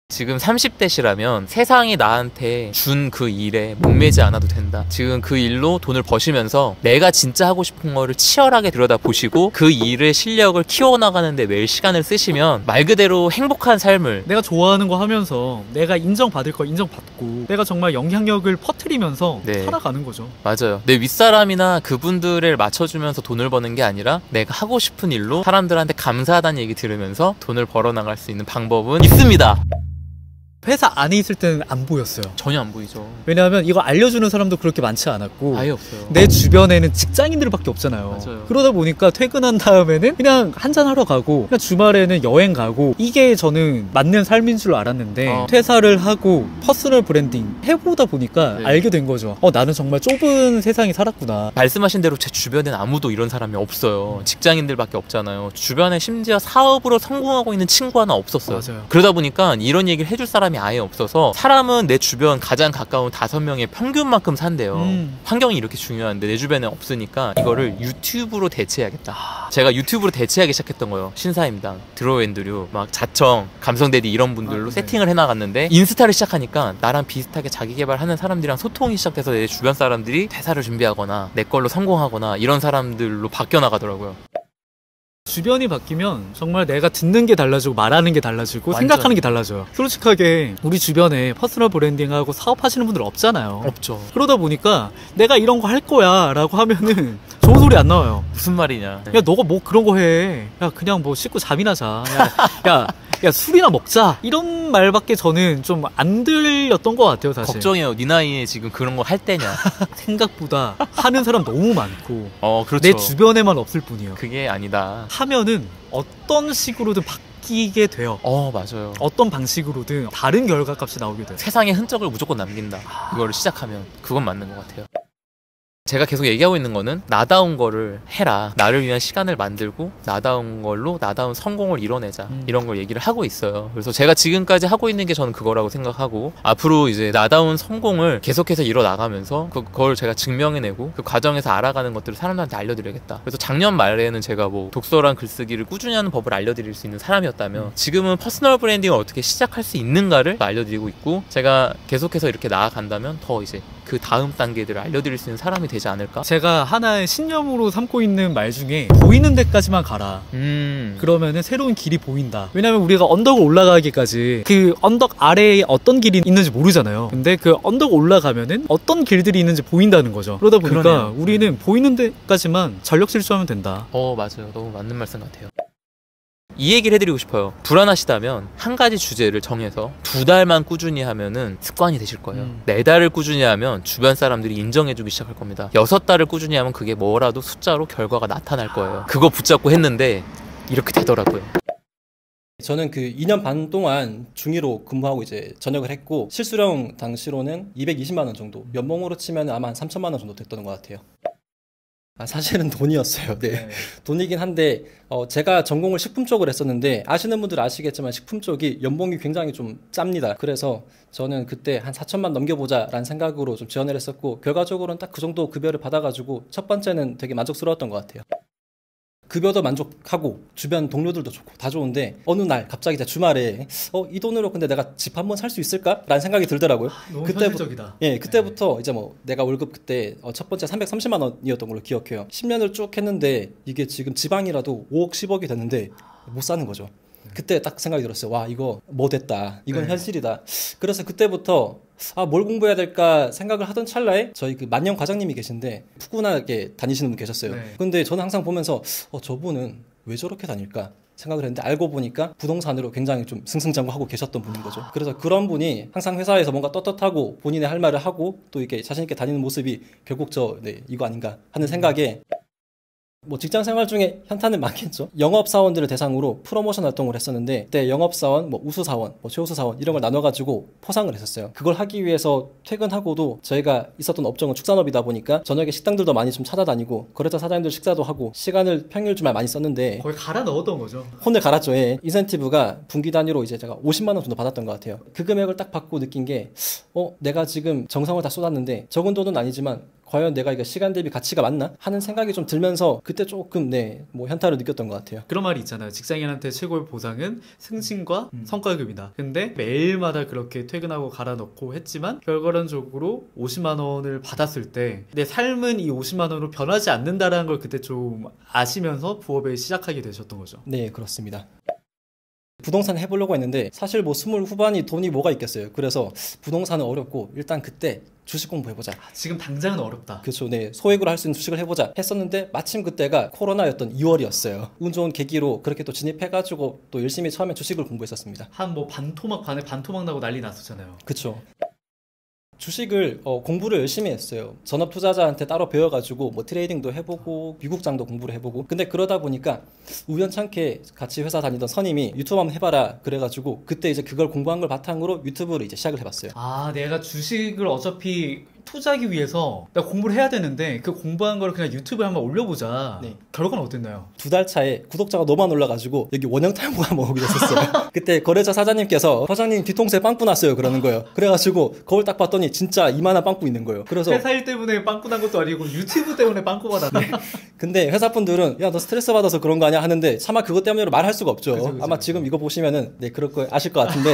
지금 30대시라면 세상이 나한테 준 그 일에 목매지 않아도 된다. 지금 그 일로 돈을 버시면서 내가 진짜 하고 싶은 거를 치열하게 들여다보시고 그 일의 실력을 키워나가는데 매일 시간을 쓰시면 말 그대로 행복한 삶을, 내가 좋아하는 거 하면서 내가 인정받을 거 인정받고 내가 정말 영향력을 퍼뜨리면서 네. 살아가는 거죠. 맞아요. 내 윗사람이나 그분들을 맞춰주면서 돈을 버는 게 아니라 내가 하고 싶은 일로 사람들한테 감사하다는 얘기 들으면서 돈을 벌어나갈 수 있는 방법은 있습니다. 회사 안에 있을 때는 안 보였어요. 전혀 안 보이죠. 왜냐하면 이거 알려주는 사람도 그렇게 많지 않았고 아예 없어요. 내 주변에는 직장인들밖에 없잖아요. 맞아요. 그러다 보니까 퇴근한 다음에는 그냥 한잔하러 가고 그냥 주말에는 여행 가고 이게 저는 맞는 삶인 줄 알았는데 퇴사를 하고 퍼스널 브랜딩 해보다 보니까 네. 알게 된 거죠. 나는 정말 좁은 세상에 살았구나. 말씀하신 대로 제 주변엔 아무도 이런 사람이 없어요. 직장인들밖에 없잖아요. 주변에 심지어 사업으로 성공하고 있는 친구 하나 없었어요. 맞아요. 그러다 보니까 이런 얘기를 해줄 사람이 아예 없어서 사람은 내 주변 가장 가까운 5명의 평균만큼 산대요. 환경이 이렇게 중요한데 내 주변에 없으니까 이거를 유튜브로 대체해야겠다. 제가 유튜브로 대체하기 시작했던 거예요. 신사임당, 드로우앤드류, 막 자청, 감성대디 이런 분들로 세팅을 해나갔는데 인스타를 시작하니까 나랑 비슷하게 자기 개발하는 사람들이랑 소통이 시작돼서 내 주변 사람들이 퇴사를 준비하거나 내 걸로 성공하거나 이런 사람들로 바뀌어 나가더라고요. 주변이 바뀌면 정말 내가 듣는 게 달라지고 말하는 게 달라지고 완전. 생각하는 게 달라져요. 솔직하게 우리 주변에 퍼스널 브랜딩하고 사업하시는 분들 없잖아요. 없죠. 그러다 보니까 내가 이런 거 할 거야 라고 하면은 좋은 소리 안 나와요. 무슨 말이냐. 야 너가 뭐 그런 거 해. 야 그냥 뭐 씻고 잠이나 자. 야 술이나 먹자. 이런 말밖에 저는 좀 안 들렸던 것 같아요 사실. 걱정해요. 네 나이에 지금 그런 거 할 때냐. 생각보다 하는 사람 너무 많고 그렇죠. 내 주변에만 없을 뿐이에요. 그게 아니다. 하면은 어떤 식으로든 바뀌게 돼요. 맞아요. 어떤 방식으로든 다른 결과값이 나오게 돼요. 세상에 흔적을 무조건 남긴다. 그거를 시작하면 그건 맞는 것 같아요. 제가 계속 얘기하고 있는 거는 나다운 거를 해라. 나를 위한 시간을 만들고 나다운 걸로 나다운 성공을 이뤄내자. 이런 걸 얘기를 하고 있어요. 그래서 제가 지금까지 하고 있는 게 저는 그거라고 생각하고 앞으로 이제 나다운 성공을 계속해서 이뤄나가면서 그걸 제가 증명해내고 그 과정에서 알아가는 것들을 사람들한테 알려드려야겠다. 그래서 작년 말에는 제가 뭐 독서랑 글쓰기를 꾸준히 하는 법을 알려드릴 수 있는 사람이었다면 지금은 퍼스널 브랜딩을 어떻게 시작할 수 있는가를 알려드리고 있고 제가 계속해서 이렇게 나아간다면 더 이제 그 다음 단계들을 알려드릴 수 있는 사람이 되지 않을까? 제가 하나의 신념으로 삼고 있는 말 중에 보이는 데까지만 가라. 그러면은 새로운 길이 보인다. 왜냐면 우리가 언덕을 올라가기까지 그 언덕 아래에 어떤 길이 있는지 모르잖아요. 근데 그 언덕 올라가면은 어떤 길들이 있는지 보인다는 거죠. 그러다 보니까 그러네요. 우리는 보이는 데까지만 전력 질주하면 된다. 맞아요. 너무 맞는 말씀 같아요. 이 얘기를 해드리고 싶어요. 불안하시다면 한 가지 주제를 정해서 2달만 꾸준히 하면은 습관이 되실 거예요. 4달을 꾸준히 하면 주변 사람들이 인정해주기 시작할 겁니다. 6달을 꾸준히 하면 그게 뭐라도 숫자로 결과가 나타날 거예요. 그거 붙잡고 했는데 이렇게 되더라고요. 저는 그 2년 반 동안 중2로 근무하고 이제 전역을 했고 실수령 당시로는 220만 원 정도, 연봉으로 치면 아마 한 3천만 원 정도 됐던 것 같아요. 사실은 돈이었어요. 네. 돈이긴 한데 제가 전공을 식품 쪽을 했었는데 아시는 분들 아시겠지만 식품 쪽이 연봉이 굉장히 좀 짭니다. 그래서 저는 그때 한 4천만 넘겨보자 라는 생각으로 좀 지원을 했었고 결과적으로는 딱 그 정도 급여를 받아가지고 첫 번째는 되게 만족스러웠던 것 같아요. 급여도 만족하고 주변 동료들도 좋고 다 좋은데 어느 날 갑자기 주말에 이 돈으로 근데 내가 집 한 번 살 수 있을까? 라는 생각이 들더라고요. 너무 현실적이다. 예, 그때부터 이제 뭐 내가 월급 그때 첫 번째 330만 원이었던 걸로 기억해요. 10년을 쭉 했는데 이게 지금 지방이라도 5억 10억이 됐는데 못 사는 거죠. 그때 딱 생각이 들었어요. 와, 이거 뭐 됐다. 이건 현실이다. 그래서 그때부터 뭘 공부해야 될까 생각을 하던 찰나에 저희 그 만년 과장님이 계신데 푸근하게 다니시는 분 계셨어요. 근데 저는 항상 보면서 저분은 왜 저렇게 다닐까 생각을 했는데 알고 보니까 부동산으로 굉장히 좀 승승장구하고 계셨던 분인 거죠. 그래서 그런 분이 항상 회사에서 뭔가 떳떳하고 본인의 할 말을 하고 또 이렇게 자신 있게 다니는 모습이 결국 이거 아닌가 하는 생각에 뭐 직장 생활 중에 현타는 많겠죠. 영업사원들을 대상으로 프로모션 활동을 했었는데 그때 영업사원, 뭐 우수사원, 뭐 최우수사원 이런 걸 나눠가지고 포상을 했었어요. 그걸 하기 위해서 퇴근하고도 저희가 있었던 업종은 축산업이다 보니까 저녁에 식당들도 많이 좀 찾아다니고 거래처 사장님들 식사도 하고 시간을 평일 주말 많이 썼는데 거의 갈아 넣었던 거죠. 혼을 갈았죠. 예. 인센티브가 분기 단위로 이제 제가 50만 원 정도 받았던 것 같아요. 그 금액을 딱 받고 느낀 게 내가 지금 정성을 다 쏟았는데 적은 돈은 아니지만 과연 내가 이거 시간 대비 가치가 맞나 하는 생각이 좀 들면서 그때 조금 뭐 현타를 느꼈던 것 같아요. 그런 말이 있잖아요. 직장인한테 최고의 보상은 승진과 성과급이다. 근데 매일마다 그렇게 퇴근하고 갈아넣고 했지만 결과론적으로 50만 원을 받았을 때 내 삶은 이 50만 원으로 변하지 않는다라는 걸 그때 좀 아시면서 부업을 시작하게 되셨던 거죠. 네, 그렇습니다. 부동산 해보려고 했는데 사실 뭐 20 후반이 돈이 뭐가 있겠어요. 그래서 부동산은 어렵고 일단 그때 주식 공부해보자. 지금 당장은 어렵다. 그렇죠. 네, 소액으로 할 수 있는 주식을 해보자 했었는데 마침 그때가 코로나였던 2월이었어요. 운 좋은 계기로 그렇게 또 진입해가지고 또 열심히 처음에 주식을 공부했었습니다. 한 뭐 반토막 반에 반토막 나고 난리 났었잖아요. 그렇죠. 주식을 공부를 열심히 했어요. 전업 투자자한테 따로 배워가지고 뭐 트레이딩도 해보고 미국장도 공부를 해보고. 근데 그러다 보니까 우연찮게 같이 회사 다니던 선임이 유튜브 한번 해봐라 그래가지고 그때 이제 그걸 공부한 걸 바탕으로 유튜브를 이제 시작을 해봤어요. 아, 내가 주식을 어차피 투자하기 위해서 내가 공부를 해야 되는데 그 공부한 걸 그냥 유튜브에 한번 올려보자. 네. 결과는 어땠나요? 2달 차에 구독자가 너무 안 올라가지고 여기 원형 탈모가 오게 됐었어요. 그때 거래처 사장님께서 사장님 뒤통수에 빵꾸 났어요 그러는 거예요. 그래가지고 거울 딱 봤더니 진짜 이만한 빵꾸 있는 거예요. 그래서 회사 일 때문에 빵꾸 난 것도 아니고 유튜브 때문에 빵꾸 받았네. 근데 회사분들은 야 너 스트레스 받아서 그런 거 아니야 하는데 차마 그것 때문에 말할 수가 없죠. 그쵸. 아마 지금 이거 보시면은 네 그럴 거 아실 것 같은데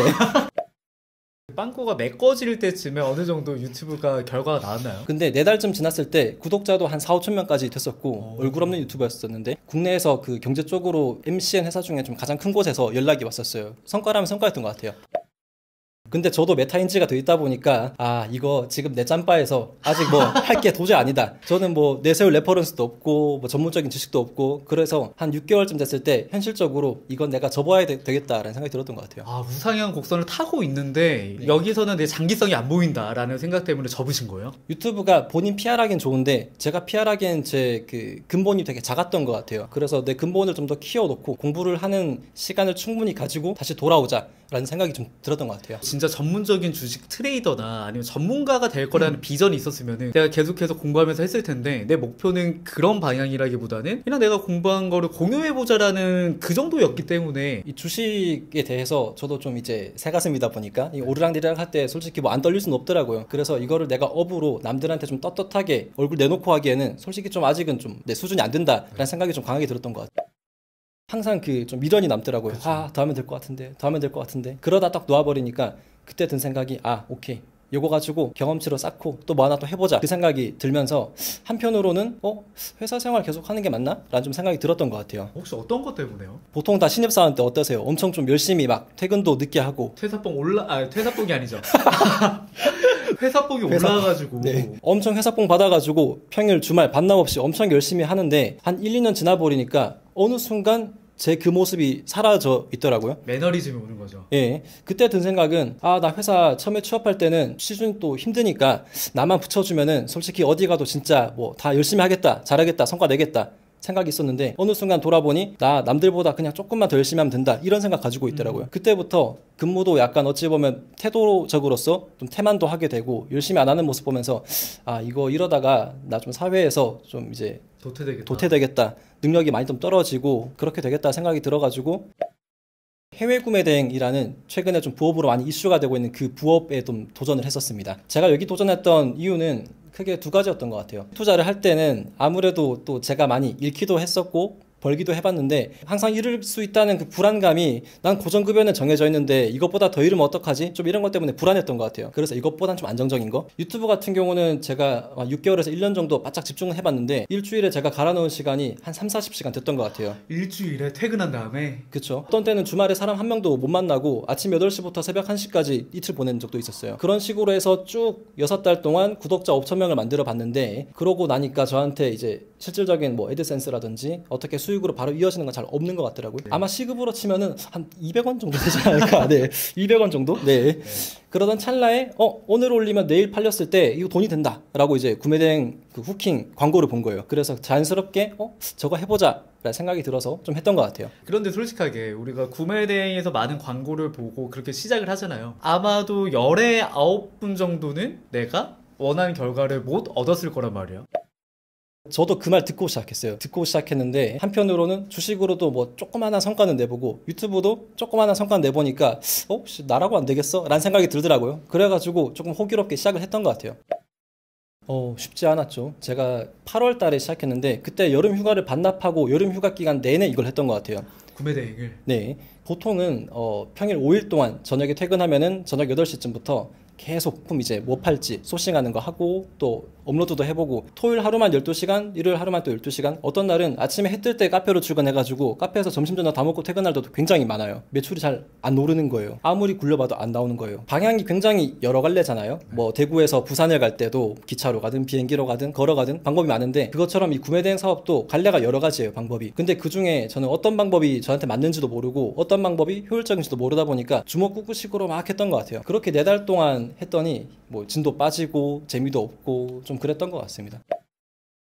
빵꾸가 메꿔질 때쯤에 어느 정도 유튜브가 결과가 나왔나요? 근데 4달쯤 지났을 때 구독자도 한 4, 5천 명까지 됐었고 얼굴 없는 유튜버였었는데 국내에서 그 경제 쪽으로 MCN 회사 중에 좀 가장 큰 곳에서 연락이 왔었어요. 성과라면 성과였던 것 같아요. 근데 저도 메타인지가 돼 있다 보니까 아 이거 지금 내 짬바에서 아직 뭐 할 게 도저히 아니다. 저는 뭐 내세울 레퍼런스도 없고 뭐 전문적인 지식도 없고 그래서 한 6개월쯤 됐을 때 현실적으로 이건 내가 접어야 되겠다라는 생각이 들었던 것 같아요. 아, 우상향 곡선을 타고 있는데 네. 여기서는 내 장기성이 안 보인다라는 생각 때문에 접으신 거예요? 유튜브가 본인 PR하기엔 좋은데 제가 PR하기엔 제 그 근본이 되게 작았던 것 같아요. 그래서 내 근본을 좀 더 키워놓고 공부를 하는 시간을 충분히 가지고 다시 돌아오자라는 생각이 좀 들었던 것 같아요. 진짜 전문적인 주식 트레이더나 아니면 전문가가 될 거라는 비전이 있었으면은 내가 계속해서 공부하면서 했을 텐데 내 목표는 그런 방향이라기보다는 그냥 내가 공부한 거를 공유해보자라는 그 정도였기 때문에 이 주식에 대해서 저도 좀 이제 새가슴이다 보니까 이 오르락내리락 할 때 솔직히 뭐 안 떨릴 수는 없더라고요. 그래서 이거를 내가 업으로 남들한테 좀 떳떳하게 얼굴 내놓고 하기에는 솔직히 좀 아직은 좀 내 수준이 안 된다라는 생각이 좀 강하게 들었던 것 같아요. 항상 그 좀 미련이 남더라고요. 아, 더 하면 될 것 같은데, 더 하면 될 것 같은데. 그러다 딱 놓아버리니까 그때 든 생각이 아, 오케이. 요거 가지고 경험치로 쌓고 또 뭐 하나 또 해보자. 그 생각이 들면서 한편으로는 회사 생활 계속 하는 게 맞나? 라는 좀 생각이 들었던 것 같아요. 혹시 어떤 것 때문에요? 보통 다 신입사원 때 어떠세요? 엄청 좀 열심히 막 퇴근도 늦게 하고 퇴사봉이 아니죠. 회사봉이 올라가가지고 네. 엄청 회사봉 받아가지고 평일 주말 반납 없이 엄청 열심히 하는데 한 1, 2년 지나버리니까 어느 순간 제 그 모습이 사라져 있더라고요. 매너리즘이 오는 거죠. 예. 그때 든 생각은 아, 나 회사 처음에 취업할 때는 시즌이 또 힘드니까 나만 붙여주면은 솔직히 어디 가도 진짜 뭐 다 열심히 하겠다, 잘하겠다, 성과 내겠다 생각이 있었는데 어느 순간 돌아보니 나 남들보다 그냥 조금만 더 열심히 하면 된다 이런 생각 가지고 있더라고요. 그때부터 근무도 약간 어찌 보면 태도적으로서 좀 태만도 하게 되고 열심히 안 하는 모습 보면서 아, 이거 이러다가 나 좀 사회에서 좀 이제 도태되겠다. 능력이 많이 좀 떨어지고 그렇게 되겠다 생각이 들어가지고 해외 구매 대행이라는 최근에 좀 부업으로 많이 이슈가 되고 있는 그 부업에 좀 도전을 했었습니다. 제가 여기 도전했던 이유는 크게 2가지였던 것 같아요. 투자를 할 때는 아무래도 또 제가 많이 잃기도 했었고 벌기도 해봤는데 항상 잃을 수 있다는 그 불안감이 난 고정급여는 정해져 있는데 이것보다 더 잃으면 어떡하지? 좀 이런 것 때문에 불안했던 것 같아요. 그래서 이것보단 좀 안정적인 거. 유튜브 같은 경우는 제가 6개월에서 1년 정도 바짝 집중을 해봤는데 일주일에 제가 갈아놓은 시간이 한 3, 40시간 됐던 것 같아요. 일주일에 퇴근한 다음에 그쵸. 어떤 때는 주말에 사람 한 명도 못 만나고 아침 8시부터 새벽 1시까지 이틀 보낸 적도 있었어요. 그런 식으로 해서 쭉 6달 동안 구독자 5,000명을 만들어 봤는데 그러고 나니까 저한테 이제 실질적인 뭐 애드센스라든지 어떻게 수익으로 바로 이어지는 건 잘 없는 것 같더라고요. 아마 시급으로 치면은 한 200원 정도 되지 않을까. 네. 200원 정도? 네. 그러던 찰나에 오늘 올리면 내일 팔렸을 때 이거 돈이 된다 라고 이제 구매대행 그 후킹 광고를 본 거예요. 그래서 자연스럽게 저거 해보자 라는 생각이 들어서 좀 했던 것 같아요. 그런데 솔직하게 우리가 구매대행에서 많은 광고를 보고 그렇게 시작을 하잖아요. 아마도 열의 9분 정도는 내가 원하는 결과를 못 얻었을 거란 말이에요. 저도 그 말 듣고 시작했어요. 듣고 시작했는데 한편으로는 주식으로도 뭐 조그마한 성과는 내보고 유튜브도 조그마한 성과는 내보니까 나라고 안 되겠어? 라는 생각이 들더라고요. 그래가지고 조금 호기롭게 시작을 했던 것 같아요. 쉽지 않았죠. 제가 8월 달에 시작했는데 그때 여름 휴가를 반납하고 여름 휴가 기간 내내 이걸 했던 것 같아요. 구매 대행을. 네. 보통은 평일 5일 동안 저녁에 퇴근하면은 저녁 8시쯤부터 계속 품 이제 뭐 팔지 소싱하는 거 하고 또 업로드도 해보고 토요일 하루만 12시간, 일요일 하루만 또 12시간, 어떤 날은 아침에 해 뜰 때 카페로 출근해가지고 카페에서 점심 저녁 다 먹고 퇴근할 때도 굉장히 많아요. 매출이 잘 안 오르는 거예요. 아무리 굴려봐도 안 나오는 거예요. 방향이 굉장히 여러 갈래잖아요. 뭐 대구에서 부산을 갈 때도 기차로 가든 비행기로 가든 걸어가든 방법이 많은데 그것처럼 이 구매대행 사업도 갈래가 여러 가지예요, 방법이. 근데 그중에 저는 어떤 방법이 저한테 맞는지도 모르고 어떤 방법이 효율적인지도 모르다 보니까 주먹구구식으로 막 했던 것 같아요. 그렇게 4달 동안 했더니 뭐 진도 빠지고 재미도 없고 좀 그랬던 것 같습니다.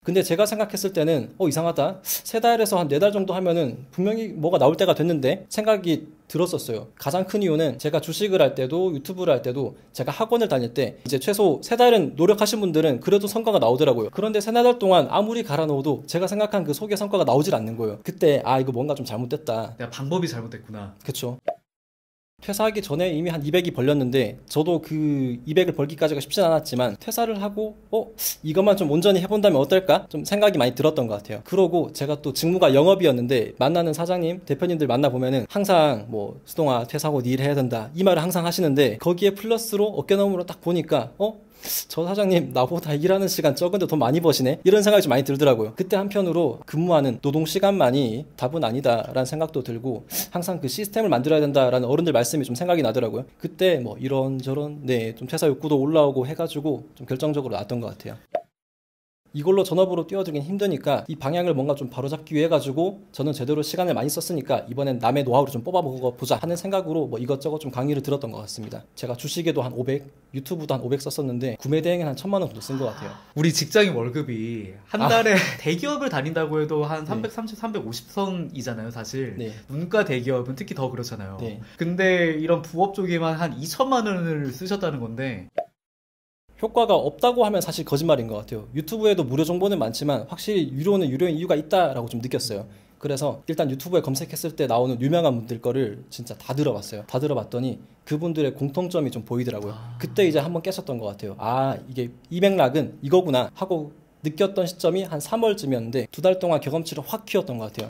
근데 제가 생각했을 때는 이상하다. 3달에서 한 4달 정도 하면은 분명히 뭐가 나올 때가 됐는데 생각이 들었었어요. 가장 큰 이유는 제가 주식을 할 때도 유튜브를 할 때도 제가 학원을 다닐 때 이제 최소 3달은 노력하신 분들은 그래도 성과가 나오더라고요. 그런데 3-4달 동안 아무리 갈아 넣어도 제가 생각한 그 속의 성과가 나오질 않는 거예요. 그때 이거 뭔가 좀 잘못됐다. 내가 방법이 잘못됐구나. 그쵸. 퇴사하기 전에 이미 한 200이 벌렸는데 저도 그 200을 벌기까지가 쉽진 않았지만 퇴사를 하고 이것만 좀 온전히 해본다면 어떨까? 좀 생각이 많이 들었던 것 같아요. 그러고 제가 또 직무가 영업이었는데 만나는 사장님, 대표님들 만나보면은 항상 뭐 수동아 퇴사하고 네 일 해야 된다 이 말을 항상 하시는데 거기에 플러스로 어깨너머로 딱 보니까 저 사장님 나보다 일하는 시간 적은데 돈 많이 버시네? 이런 생각이 좀 많이 들더라고요. 그때 한편으로 근무하는 노동시간만이 답은 아니다라는 생각도 들고 항상 그 시스템을 만들어야 된다라는 어른들 말씀이 좀 생각이 나더라고요. 그때 뭐 이런저런 좀 퇴사 욕구도 올라오고 해가지고 좀 결정적으로 나왔던 것 같아요. 이걸로 전업으로 뛰어들긴 힘드니까 이 방향을 뭔가 좀 바로잡기 위해 가지고 저는 제대로 시간을 많이 썼으니까 이번엔 남의 노하우를 좀 뽑아보자 하는 생각으로 뭐 이것저것 좀 강의를 들었던 것 같습니다. 제가 주식에도 한 500, 유튜브도 한 500 썼었는데 구매 대행엔 한 1000만 원 정도 쓴 것 같아요. 우리 직장인 월급이 한 달에 대기업을 다닌다고 해도 한 330, 350선이잖아요, 사실. 네. 문과 대기업은 특히 더 그렇잖아요. 네. 근데 이런 부업 쪽에만 한 2천만 원을 쓰셨다는 건데 효과가 없다고 하면 사실 거짓말인 것 같아요. 유튜브에도 무료 정보는 많지만 확실히 유료는 유료인 이유가 있다라고 좀 느꼈어요. 그래서 일단 유튜브에 검색했을 때 나오는 유명한 분들 거를 진짜 다 들어봤어요. 다 들어봤더니 그분들의 공통점이 좀 보이더라고요. 그때 이제 한번 깼었던 것 같아요. 이게 이 맥락은 이거구나 하고 느꼈던 시점이 한 3월쯤이었는데 2달 동안 경험치를 확 키웠던 것 같아요.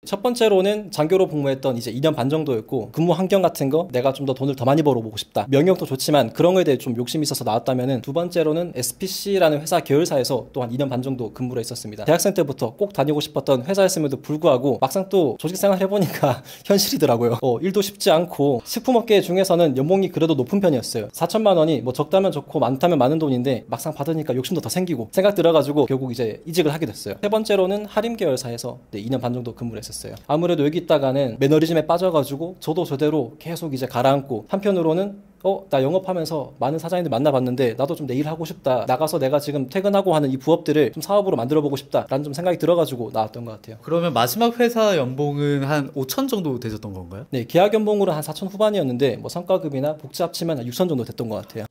첫 번째로는 장교로 복무했던 이제 2년 반 정도였고 근무 환경 같은 거 내가 좀 더 돈을 더 많이 벌어보고 싶다. 명령도 좋지만 그런 거에 대해 좀 욕심이 있어서 나왔다면은 두 번째로는 SPC라는 회사 계열사에서 또 한 2년 반 정도 근무를 했었습니다. 대학생 때부터 꼭 다니고 싶었던 회사였음에도 불구하고 막상 또 조직생활 해보니까 현실이더라고요. 일도 쉽지 않고 식품업계 중에서는 연봉이 그래도 높은 편이었어요. 4천만 원이 뭐 적다면 좋고 많다면 많은 돈인데 막상 받으니까 욕심도 더 생기고 생각 들어가지고 결국 이제 이직을 하게 됐어요. 세 번째로는 하림 계열사에서 2년 반 정도 근무를 했었어요. 아무래도 여기 있다가는 매너리즘에 빠져가지고 저도 저대로 계속 이제 가라앉고 한편으로는 나 영업하면서 많은 사장님들 만나봤는데 나도 좀 내 일 하고 싶다. 나가서 내가 지금 퇴근하고 하는 이 부업들을 좀 사업으로 만들어보고 싶다라는 좀 생각이 들어가지고 나왔던 것 같아요. 그러면 마지막 회사 연봉은 한 5천 정도 되셨던 건가요? 네, 계약 연봉으로 한 4천 후반이었는데 뭐 성과급이나 복지 합치면 한 6천 정도 됐던 것 같아요.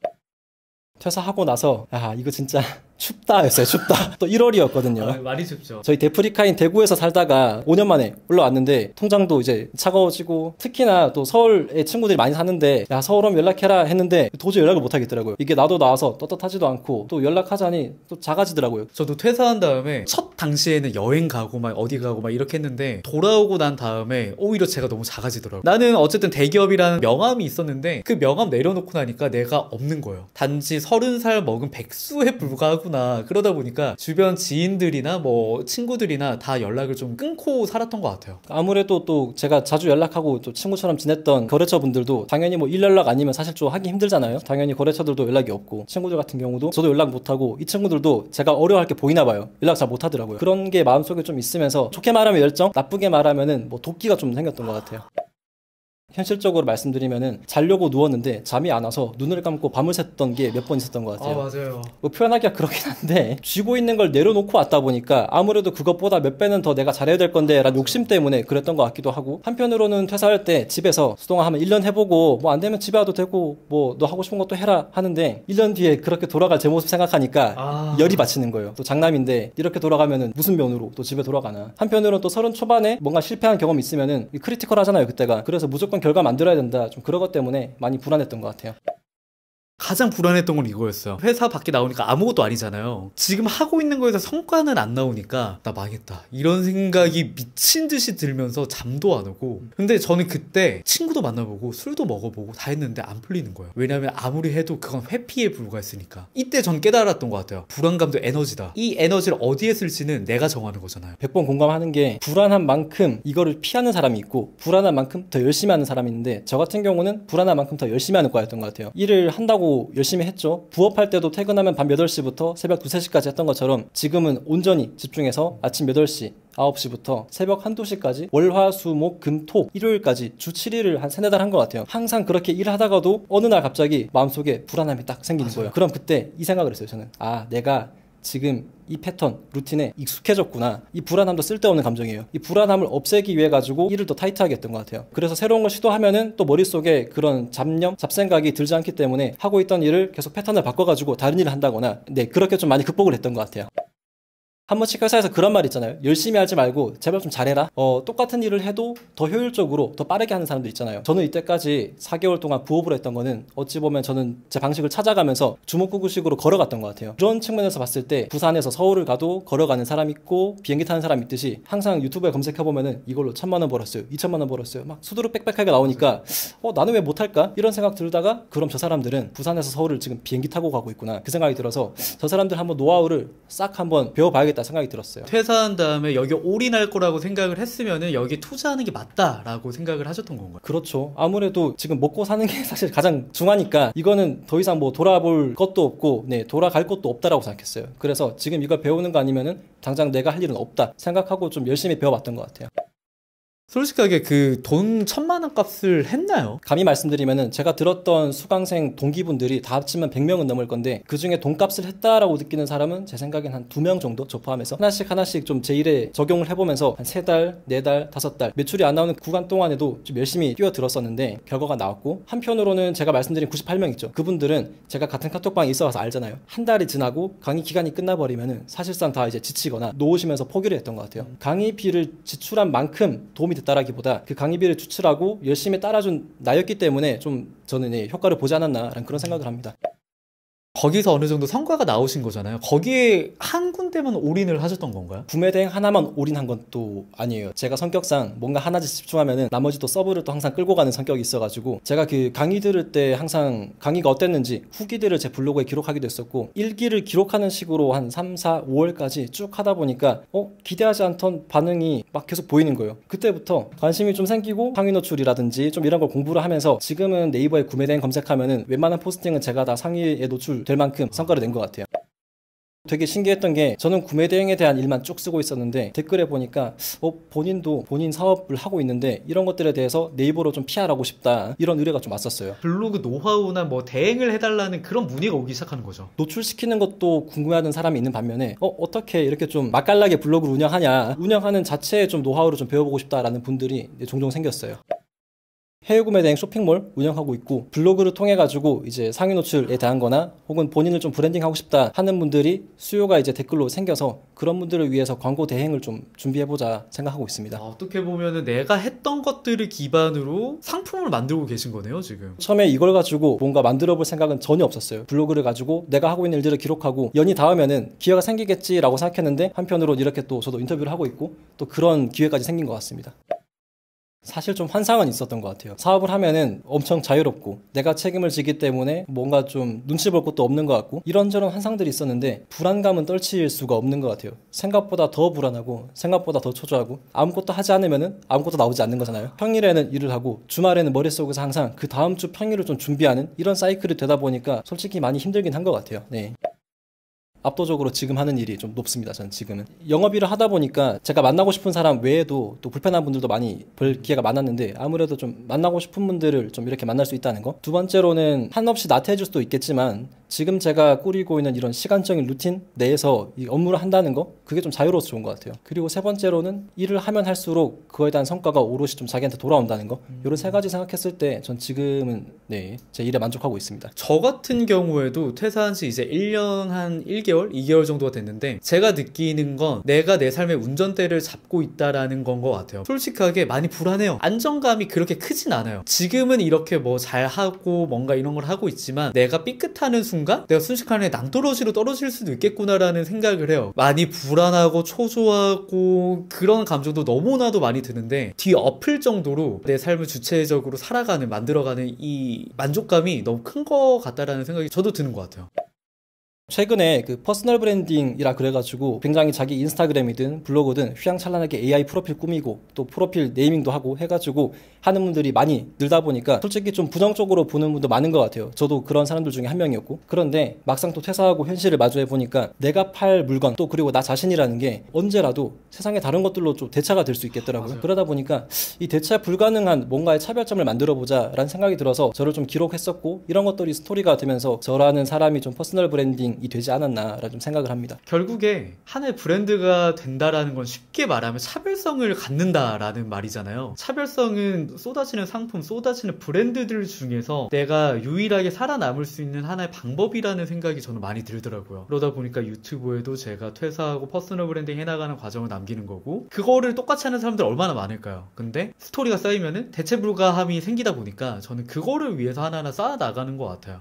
퇴사하고 나서 이거 진짜 춥다였어요. 춥다. 또 1월이었거든요. 많이 춥죠. 저희 데프리카인 대구에서 살다가 5년 만에 올라왔는데 통장도 이제 차가워지고 특히나 또 서울에 친구들이 많이 사는데 서울 오면 연락해라 했는데 도저히 연락을 못 하겠더라고요. 이게 나도 나와서 떳떳하지도 않고 또 연락하자니 또 작아지더라고요. 저도 퇴사한 다음에 첫 당시에는 여행 가고 막 어디 가고 막 이렇게 했는데 돌아오고 난 다음에 오히려 제가 너무 작아지더라고요. 나는 어쨌든 대기업이라는 명함이 있었는데 그 명함 내려놓고 나니까 내가 없는 거예요. 단지 30살 먹은 백수에 불과하구나. 그러다 보니까 주변 지인들이나 뭐 친구들이나 다 연락을 좀 끊고 살았던 것 같아요. 아무래도 또 제가 자주 연락하고 또 친구처럼 지냈던 거래처 분들도 당연히 뭐 일 연락 아니면 사실 좀 하기 힘들잖아요. 당연히 거래처들도 연락이 없고 친구들 같은 경우도 저도 연락 못하고 이 친구들도 제가 어려워할 게 보이나 봐요. 연락 잘 못하더라고요. 그런 게 마음속에 좀 있으면서 좋게 말하면 열정, 나쁘게 말하면은 뭐 도끼가 좀 생겼던 것 같아요. 현실적으로 말씀드리면은 자려고 누웠는데 잠이 안 와서 눈을 감고 밤을 샜던 게 몇 번 있었던 것 같아요. 맞아요. 뭐 표현하기가 그렇긴 한데 쥐고 있는 걸 내려놓고 왔다 보니까 아무래도 그것보다 몇 배는 더 내가 잘해야 될 건데 라는 욕심 때문에 그랬던 것 같기도 하고 한편으로는 퇴사할 때 집에서 수동아 하면 1년 해보고 뭐 안 되면 집에 와도 되고 뭐 너 하고 싶은 것도 해라 하는데 1년 뒤에 그렇게 돌아갈 제 모습 생각하니까 열이 받치는 거예요. 또 장남인데 이렇게 돌아가면은 무슨 면으로 또 집에 돌아가나. 한편으로는 또 30 초반에 뭔가 실패한 경험이 있으면은 크리티컬 하잖아요 그때가. 그래서 무조건 결과 만들어야 된다. 좀 그런 것 때문에 많이 불안했던 것 같아요. 가장 불안했던 건 이거였어요. 회사 밖에 나오니까 아무것도 아니잖아요. 지금 하고 있는 거에서 성과는 안 나오니까 나 망했다 이런 생각이 미친 듯이 들면서 잠도 안 오고. 근데 저는 그때 친구도 만나보고 술도 먹어보고 다 했는데 안 풀리는 거예요. 왜냐면 아무리 해도 그건 회피에 불과했으니까. 이때 전 깨달았던 것 같아요. 불안감도 에너지다. 이 에너지를 어디에 쓸지는 내가 정하는 거잖아요. 100번 공감하는 게, 불안한 만큼 이거를 피하는 사람이 있고 불안한 만큼 더 열심히 하는 사람이 있는데, 저 같은 경우는 불안한 만큼 더 열심히 하는 과였던 것 같아요. 일을 한다고 열심히 했죠. 부업할 때도 퇴근하면 밤 8시부터 새벽 2, 3시까지 했던 것처럼 지금은 온전히 집중해서 아침 8시 9시부터 새벽 1, 2시까지 월화수목금토 일요일까지 주 7일을 한 3-4달 한 것 같아요. 항상 그렇게 일을 하다가도 어느 날 갑자기 마음속에 불안함이 딱 생기는 거예요. 그럼 그때 이 생각을 했어요. 저는 내가 지금 이 패턴, 루틴에 익숙해졌구나. 이 불안함도 쓸데없는 감정이에요. 이 불안함을 없애기 위해 가지고 일을 더 타이트하게 했던 것 같아요. 그래서 새로운 걸 시도하면은 또 머릿속에 그런 잡념, 잡생각이 들지 않기 때문에 하고 있던 일을 계속 패턴을 바꿔가지고 다른 일을 한다거나, 그렇게 좀 많이 극복을 했던 것 같아요. 한 번씩 회사에서 그런 말 있잖아요. 열심히 하지 말고 제발 좀 잘해라. 똑같은 일을 해도 더 효율적으로 더 빠르게 하는 사람들 있잖아요. 저는 이때까지 4개월 동안 부업을 했던 거는 어찌 보면 저는 제 방식을 찾아가면서 주먹구구식으로 걸어갔던 것 같아요. 그런 측면에서 봤을 때 부산에서 서울을 가도 걸어가는 사람 있고 비행기 타는 사람 있듯이, 항상 유튜브에 검색해보면은 이걸로 1,000만 원 벌었어요, 2,000만 원 벌었어요, 막 수두룩 빽빽하게 나오니까 나는 왜 못할까? 이런 생각 들다가, 그럼 저 사람들은 부산에서 서울을 지금 비행기 타고 가고 있구나, 그 생각이 들어서 저 사람들 한번 노하우를 싹 한번 배워봐야겠다 생각이 들었어요. 퇴사한 다음에 여기 올인할 거라고 생각을 했으면은 여기 투자하는 게 맞다라고 생각을 하셨던 건가요? 그렇죠. 아무래도 지금 먹고 사는 게 사실 가장 중요하니까 이거는 더 이상 뭐 돌아볼 것도 없고 돌아갈 것도 없다라고 생각했어요. 그래서 지금 이걸 배우는 거 아니면은 당장 내가 할 일은 없다 생각하고 좀 열심히 배워봤던 것 같아요. 솔직하게 그 돈 1,000만 원 값을 했나요? 감히 말씀드리면은 제가 들었던 수강생 동기분들이 다 합치면 100명은 넘을 건데, 그 중에 돈값을 했다라고 느끼는 사람은 제 생각엔 한 2명 정도, 저 포함해서 하나씩 좀 제 일에 적용을 해보면서 한 3달, 4달, 5달 매출이 안 나오는 구간 동안에도 좀 열심히 뛰어들었었는데 결과가 나왔고, 한편으로는 제가 말씀드린 98명 있죠. 그분들은 제가 같은 카톡방에 있어서 알잖아요. 한 달이 지나고 강의 기간이 끝나버리면은 사실상 다 이제 지치거나 놓으시면서 포기를 했던 것 같아요. 강의비를 지출한 만큼 도움이 됐다라기보다 그 강의비를 추출하고 열심히 따라준 나였기 때문에 좀 저는 효과를 보지 않았나라는 그런 생각을 합니다. 거기서 어느 정도 성과가 나오신 거잖아요. 거기에 한 군데만 올인을 하셨던 건가요? 구매 대행 하나만 올인한 건 또 아니에요. 제가 성격상 뭔가 하나씩 집중하면은 나머지 또 서브를 또 항상 끌고 가는 성격이 있어가지고, 제가 그 강의 들을 때 항상 강의가 어땠는지 후기들을 제 블로그에 기록하기도 했었고, 일기를 기록하는 식으로 한 3, 4, 5월까지 쭉 하다 보니까 기대하지 않던 반응이 막 계속 보이는 거예요. 그때부터 관심이 좀 생기고 상위 노출이라든지 좀 이런 걸 공부를 하면서 지금은 네이버에 구매 대행 검색하면은 웬만한 포스팅은 제가 다 상위에 노출될 만큼 성과를 낸 것 같아요. 되게 신기했던 게, 저는 구매 대행에 대한 일만 쭉 쓰고 있었는데 댓글에 보니까 본인도 본인 사업을 하고 있는데 이런 것들에 대해서 네이버로 좀 PR하고 싶다, 이런 의뢰가 좀 왔었어요. 블로그 노하우나 뭐 대행을 해달라는 그런 문의가 오기 시작하는 거죠. 노출시키는 것도 궁금해하는 사람이 있는 반면에 어떻게 이렇게 좀 맛깔나게 블로그를 운영하는 자체에 좀 노하우를 좀 배워보고 싶다라는 분들이 종종 생겼어요. 해외 구매 대행 쇼핑몰 운영하고 있고, 블로그를 통해 가지고 이제 상위 노출에 대한 거나 혹은 본인을 좀 브랜딩하고 싶다 하는 분들이 수요가 이제 댓글로 생겨서, 그런 분들을 위해서 광고 대행을 좀 준비해보자 생각하고 있습니다. 어떻게 보면은 내가 했던 것들을 기반으로 상품을 만들고 계신 거네요, 지금. 처음에 이걸 가지고 뭔가 만들어 볼 생각은 전혀 없었어요. 블로그를 가지고 내가 하고 있는 일들을 기록하고 연이 닿으면은 기회가 생기겠지라고 생각했는데, 한편으로는 이렇게 또 저도 인터뷰를 하고 있고 또 그런 기회까지 생긴 것 같습니다. 사실 좀 환상은 있었던 것 같아요. 사업을 하면은 엄청 자유롭고 내가 책임을 지기 때문에 뭔가 좀 눈치 볼 것도 없는 것 같고, 이런저런 환상들이 있었는데 불안감은 떨칠 수가 없는 것 같아요. 생각보다 더 불안하고 생각보다 더 초조하고, 아무것도 하지 않으면은 아무것도 나오지 않는 거잖아요. 평일에는 일을 하고 주말에는 머릿속에서 항상 그 다음 주 평일을 좀 준비하는 이런 사이클이 되다 보니까 솔직히 많이 힘들긴 한 것 같아요. 압도적으로 지금 하는 일이 좀 높습니다. 저는 지금은 영업일을 하다 보니까 제가 만나고 싶은 사람 외에도 또 불편한 분들도 많이 볼 기회가 많았는데, 아무래도 좀 만나고 싶은 분들을 좀 이렇게 만날 수 있다는 거. 두 번째로는 한없이 나태해질 수도 있겠지만 지금 제가 꾸리고 있는 이런 시간적인 루틴 내에서 이 업무를 한다는 거 그게 좀 자유로워서 좋은 것 같아요. 그리고 세 번째로는 일을 하면 할수록 그거에 대한 성과가 오롯이 좀 자기한테 돌아온다는 거 이런 세 가지 생각했을 때 전 지금은 네, 제 일에 만족하고 있습니다. 저 같은 경우에도 퇴사한 지 이제 1년 한 1개월, 2개월 정도가 됐는데 제가 느끼는 건 내가 내 삶의 운전대를 잡고 있다라는 건 것 같아요. 솔직하게 많이 불안해요. 안정감이 그렇게 크진 않아요. 지금은 이렇게 뭐 잘하고 뭔가 이런 걸 하고 있지만 내가 삐끗하는 순간 내가 순식간에 낭떠러지로 떨어질 수도 있겠구나라는 생각을 해요. 많이 불안하고 초조하고 그런 감정도 너무나도 많이 드는데 뒤엎을 정도로 내 삶을 주체적으로 살아가는 만들어가는 이 만족감이 너무 큰 것 같다라는 생각이 저도 드는 것 같아요. 최근에 그 퍼스널 브랜딩이라 그래가지고 굉장히 자기 인스타그램이든 블로그든 휘황찬란하게 AI 프로필 꾸미고 또 프로필 네이밍도 하고 해가지고 하는 분들이 많이 늘다 보니까 솔직히 좀 부정적으로 보는 분도 많은 것 같아요. 저도 그런 사람들 중에 한 명이었고 그런데 막상 또 퇴사하고 현실을 마주해보니까 내가 팔 물건 또 그리고 나 자신이라는 게 언제라도 세상의 다른 것들로 좀 대체가 될 수 있겠더라고요. 그러다 보니까 이 대체 불가능한 뭔가의 차별점을 만들어보자 라는 생각이 들어서 저를 좀 기록했었고 이런 것들이 스토리가 되면서 저라는 사람이 좀 퍼스널 브랜딩 이 되지 않았나라는 좀 생각을 합니다. 결국에 하나의 브랜드가 된다라는 건 쉽게 말하면 차별성을 갖는다라는 말이잖아요. 차별성은 쏟아지는 상품, 쏟아지는 브랜드들 중에서 내가 유일하게 살아남을 수 있는 하나의 방법이라는 생각이 저는 많이 들더라고요. 그러다 보니까 유튜브에도 제가 퇴사하고 퍼스널 브랜딩 해나가는 과정을 남기는 거고 그거를 똑같이 하는 사람들 얼마나 많을까요? 근데 스토리가 쌓이면은 대체 불가함이 생기다 보니까 저는 그거를 위해서 하나하나 쌓아 나가는 것 같아요.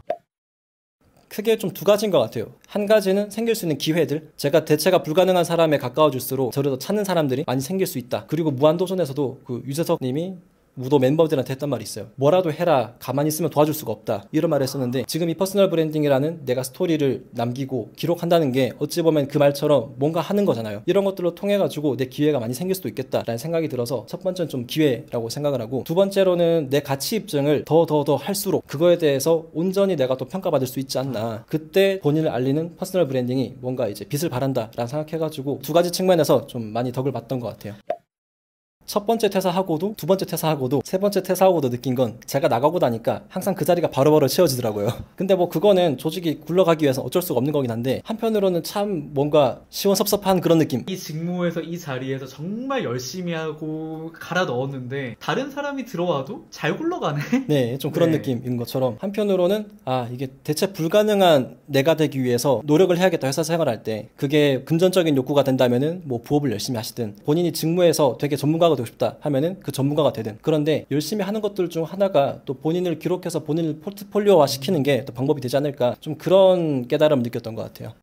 크게 좀 두 가지인 것 같아요. 한 가지는 생길 수 있는 기회들. 제가 대체가 불가능한 사람에 가까워질수록 저를 더 찾는 사람들이 많이 생길 수 있다. 그리고 무한도전에서도 그 유재석 님이 무도 멤버들한테 했던 말이 있어요. 뭐라도 해라. 가만히 있으면 도와줄 수가 없다. 이런 말을 했었는데 지금 이 퍼스널 브랜딩이라는 내가 스토리를 남기고 기록한다는 게 어찌 보면 그 말처럼 뭔가 하는 거잖아요. 이런 것들로 통해 가지고 내 기회가 많이 생길 수도 있겠다라는 생각이 들어서 첫 번째는 좀 기회라고 생각을 하고 두 번째로는 내 가치 입증을 더 할수록 그거에 대해서 온전히 내가 또 평가받을 수 있지 않나. 그때 본인을 알리는 퍼스널 브랜딩이 뭔가 이제 빛을 발한다라는 생각해가지고 두 가지 측면에서 좀 많이 덕을 봤던 것 같아요. 첫 번째 퇴사하고도 두 번째 퇴사하고도 세 번째 퇴사하고도 느낀 건 제가 나가고 나니까 항상 그 자리가 바로바로 채워지더라고요. 근데 뭐 그거는 조직이 굴러가기 위해서 어쩔 수가 없는 거긴 한데 한편으로는 참 뭔가 시원섭섭한 그런 느낌. 이 직무에서 이 자리에서 정말 열심히 하고 갈아 넣었는데 다른 사람이 들어와도 잘 굴러가네? 네, 좀 그런 네. 느낌인 것처럼 한편으로는 아 이게 대체 불가능한 내가 되기 위해서 노력을 해야겠다 회사 생활할 때 그게 금전적인 욕구가 된다면은 뭐 부업을 열심히 하시든 본인이 직무에서 되게 전문가가 되고 싶다 하면은 그 전문가가 되든 그런데 열심히 하는 것들 중 하나가 또 본인을 기록해서 본인을 포트폴리오화 시키는 게 또 방법이 되지 않을까 좀 그런 깨달음을 느꼈던 것 같아요.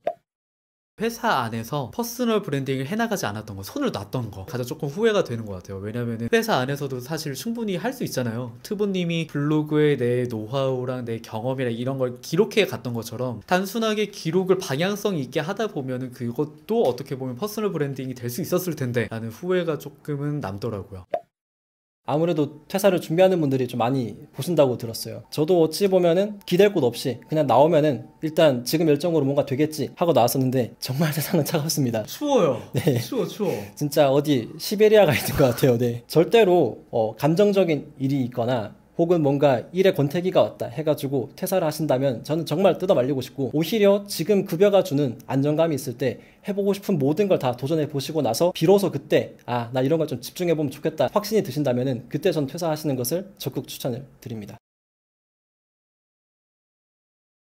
회사 안에서 퍼스널 브랜딩을 해나가지 않았던 거, 손을 놨던 거 가장 조금 후회가 되는 것 같아요. 왜냐면은 회사 안에서도 사실 충분히 할 수 있잖아요. 트보님이 블로그에 내 노하우랑 내 경험이랑 이런 걸 기록해 갔던 것처럼 단순하게 기록을 방향성 있게 하다 보면은 그것도 어떻게 보면 퍼스널 브랜딩이 될 수 있었을 텐데 라는 후회가 조금은 남더라고요. 아무래도 퇴사를 준비하는 분들이 좀 많이 보신다고 들었어요. 저도 어찌 보면은 기댈 곳 없이 그냥 나오면은 일단 지금 열정으로 뭔가 되겠지 하고 나왔었는데 정말 세상은 차갑습니다. 추워요. 네. 추워. 진짜 어디 시베리아가 있는 것 같아요. 네. 절대로 감정적인 일이 있거나 혹은 뭔가 일의 권태기가 왔다 해가지고 퇴사를 하신다면 저는 정말 뜯어 말리고 싶고 오히려 지금 급여가 주는 안정감이 있을 때 해보고 싶은 모든 걸 다 도전해 보시고 나서 비로소 그때 나 이런 걸 좀 집중해 보면 좋겠다 확신이 드신다면은 그때 전 퇴사하시는 것을 적극 추천을 드립니다.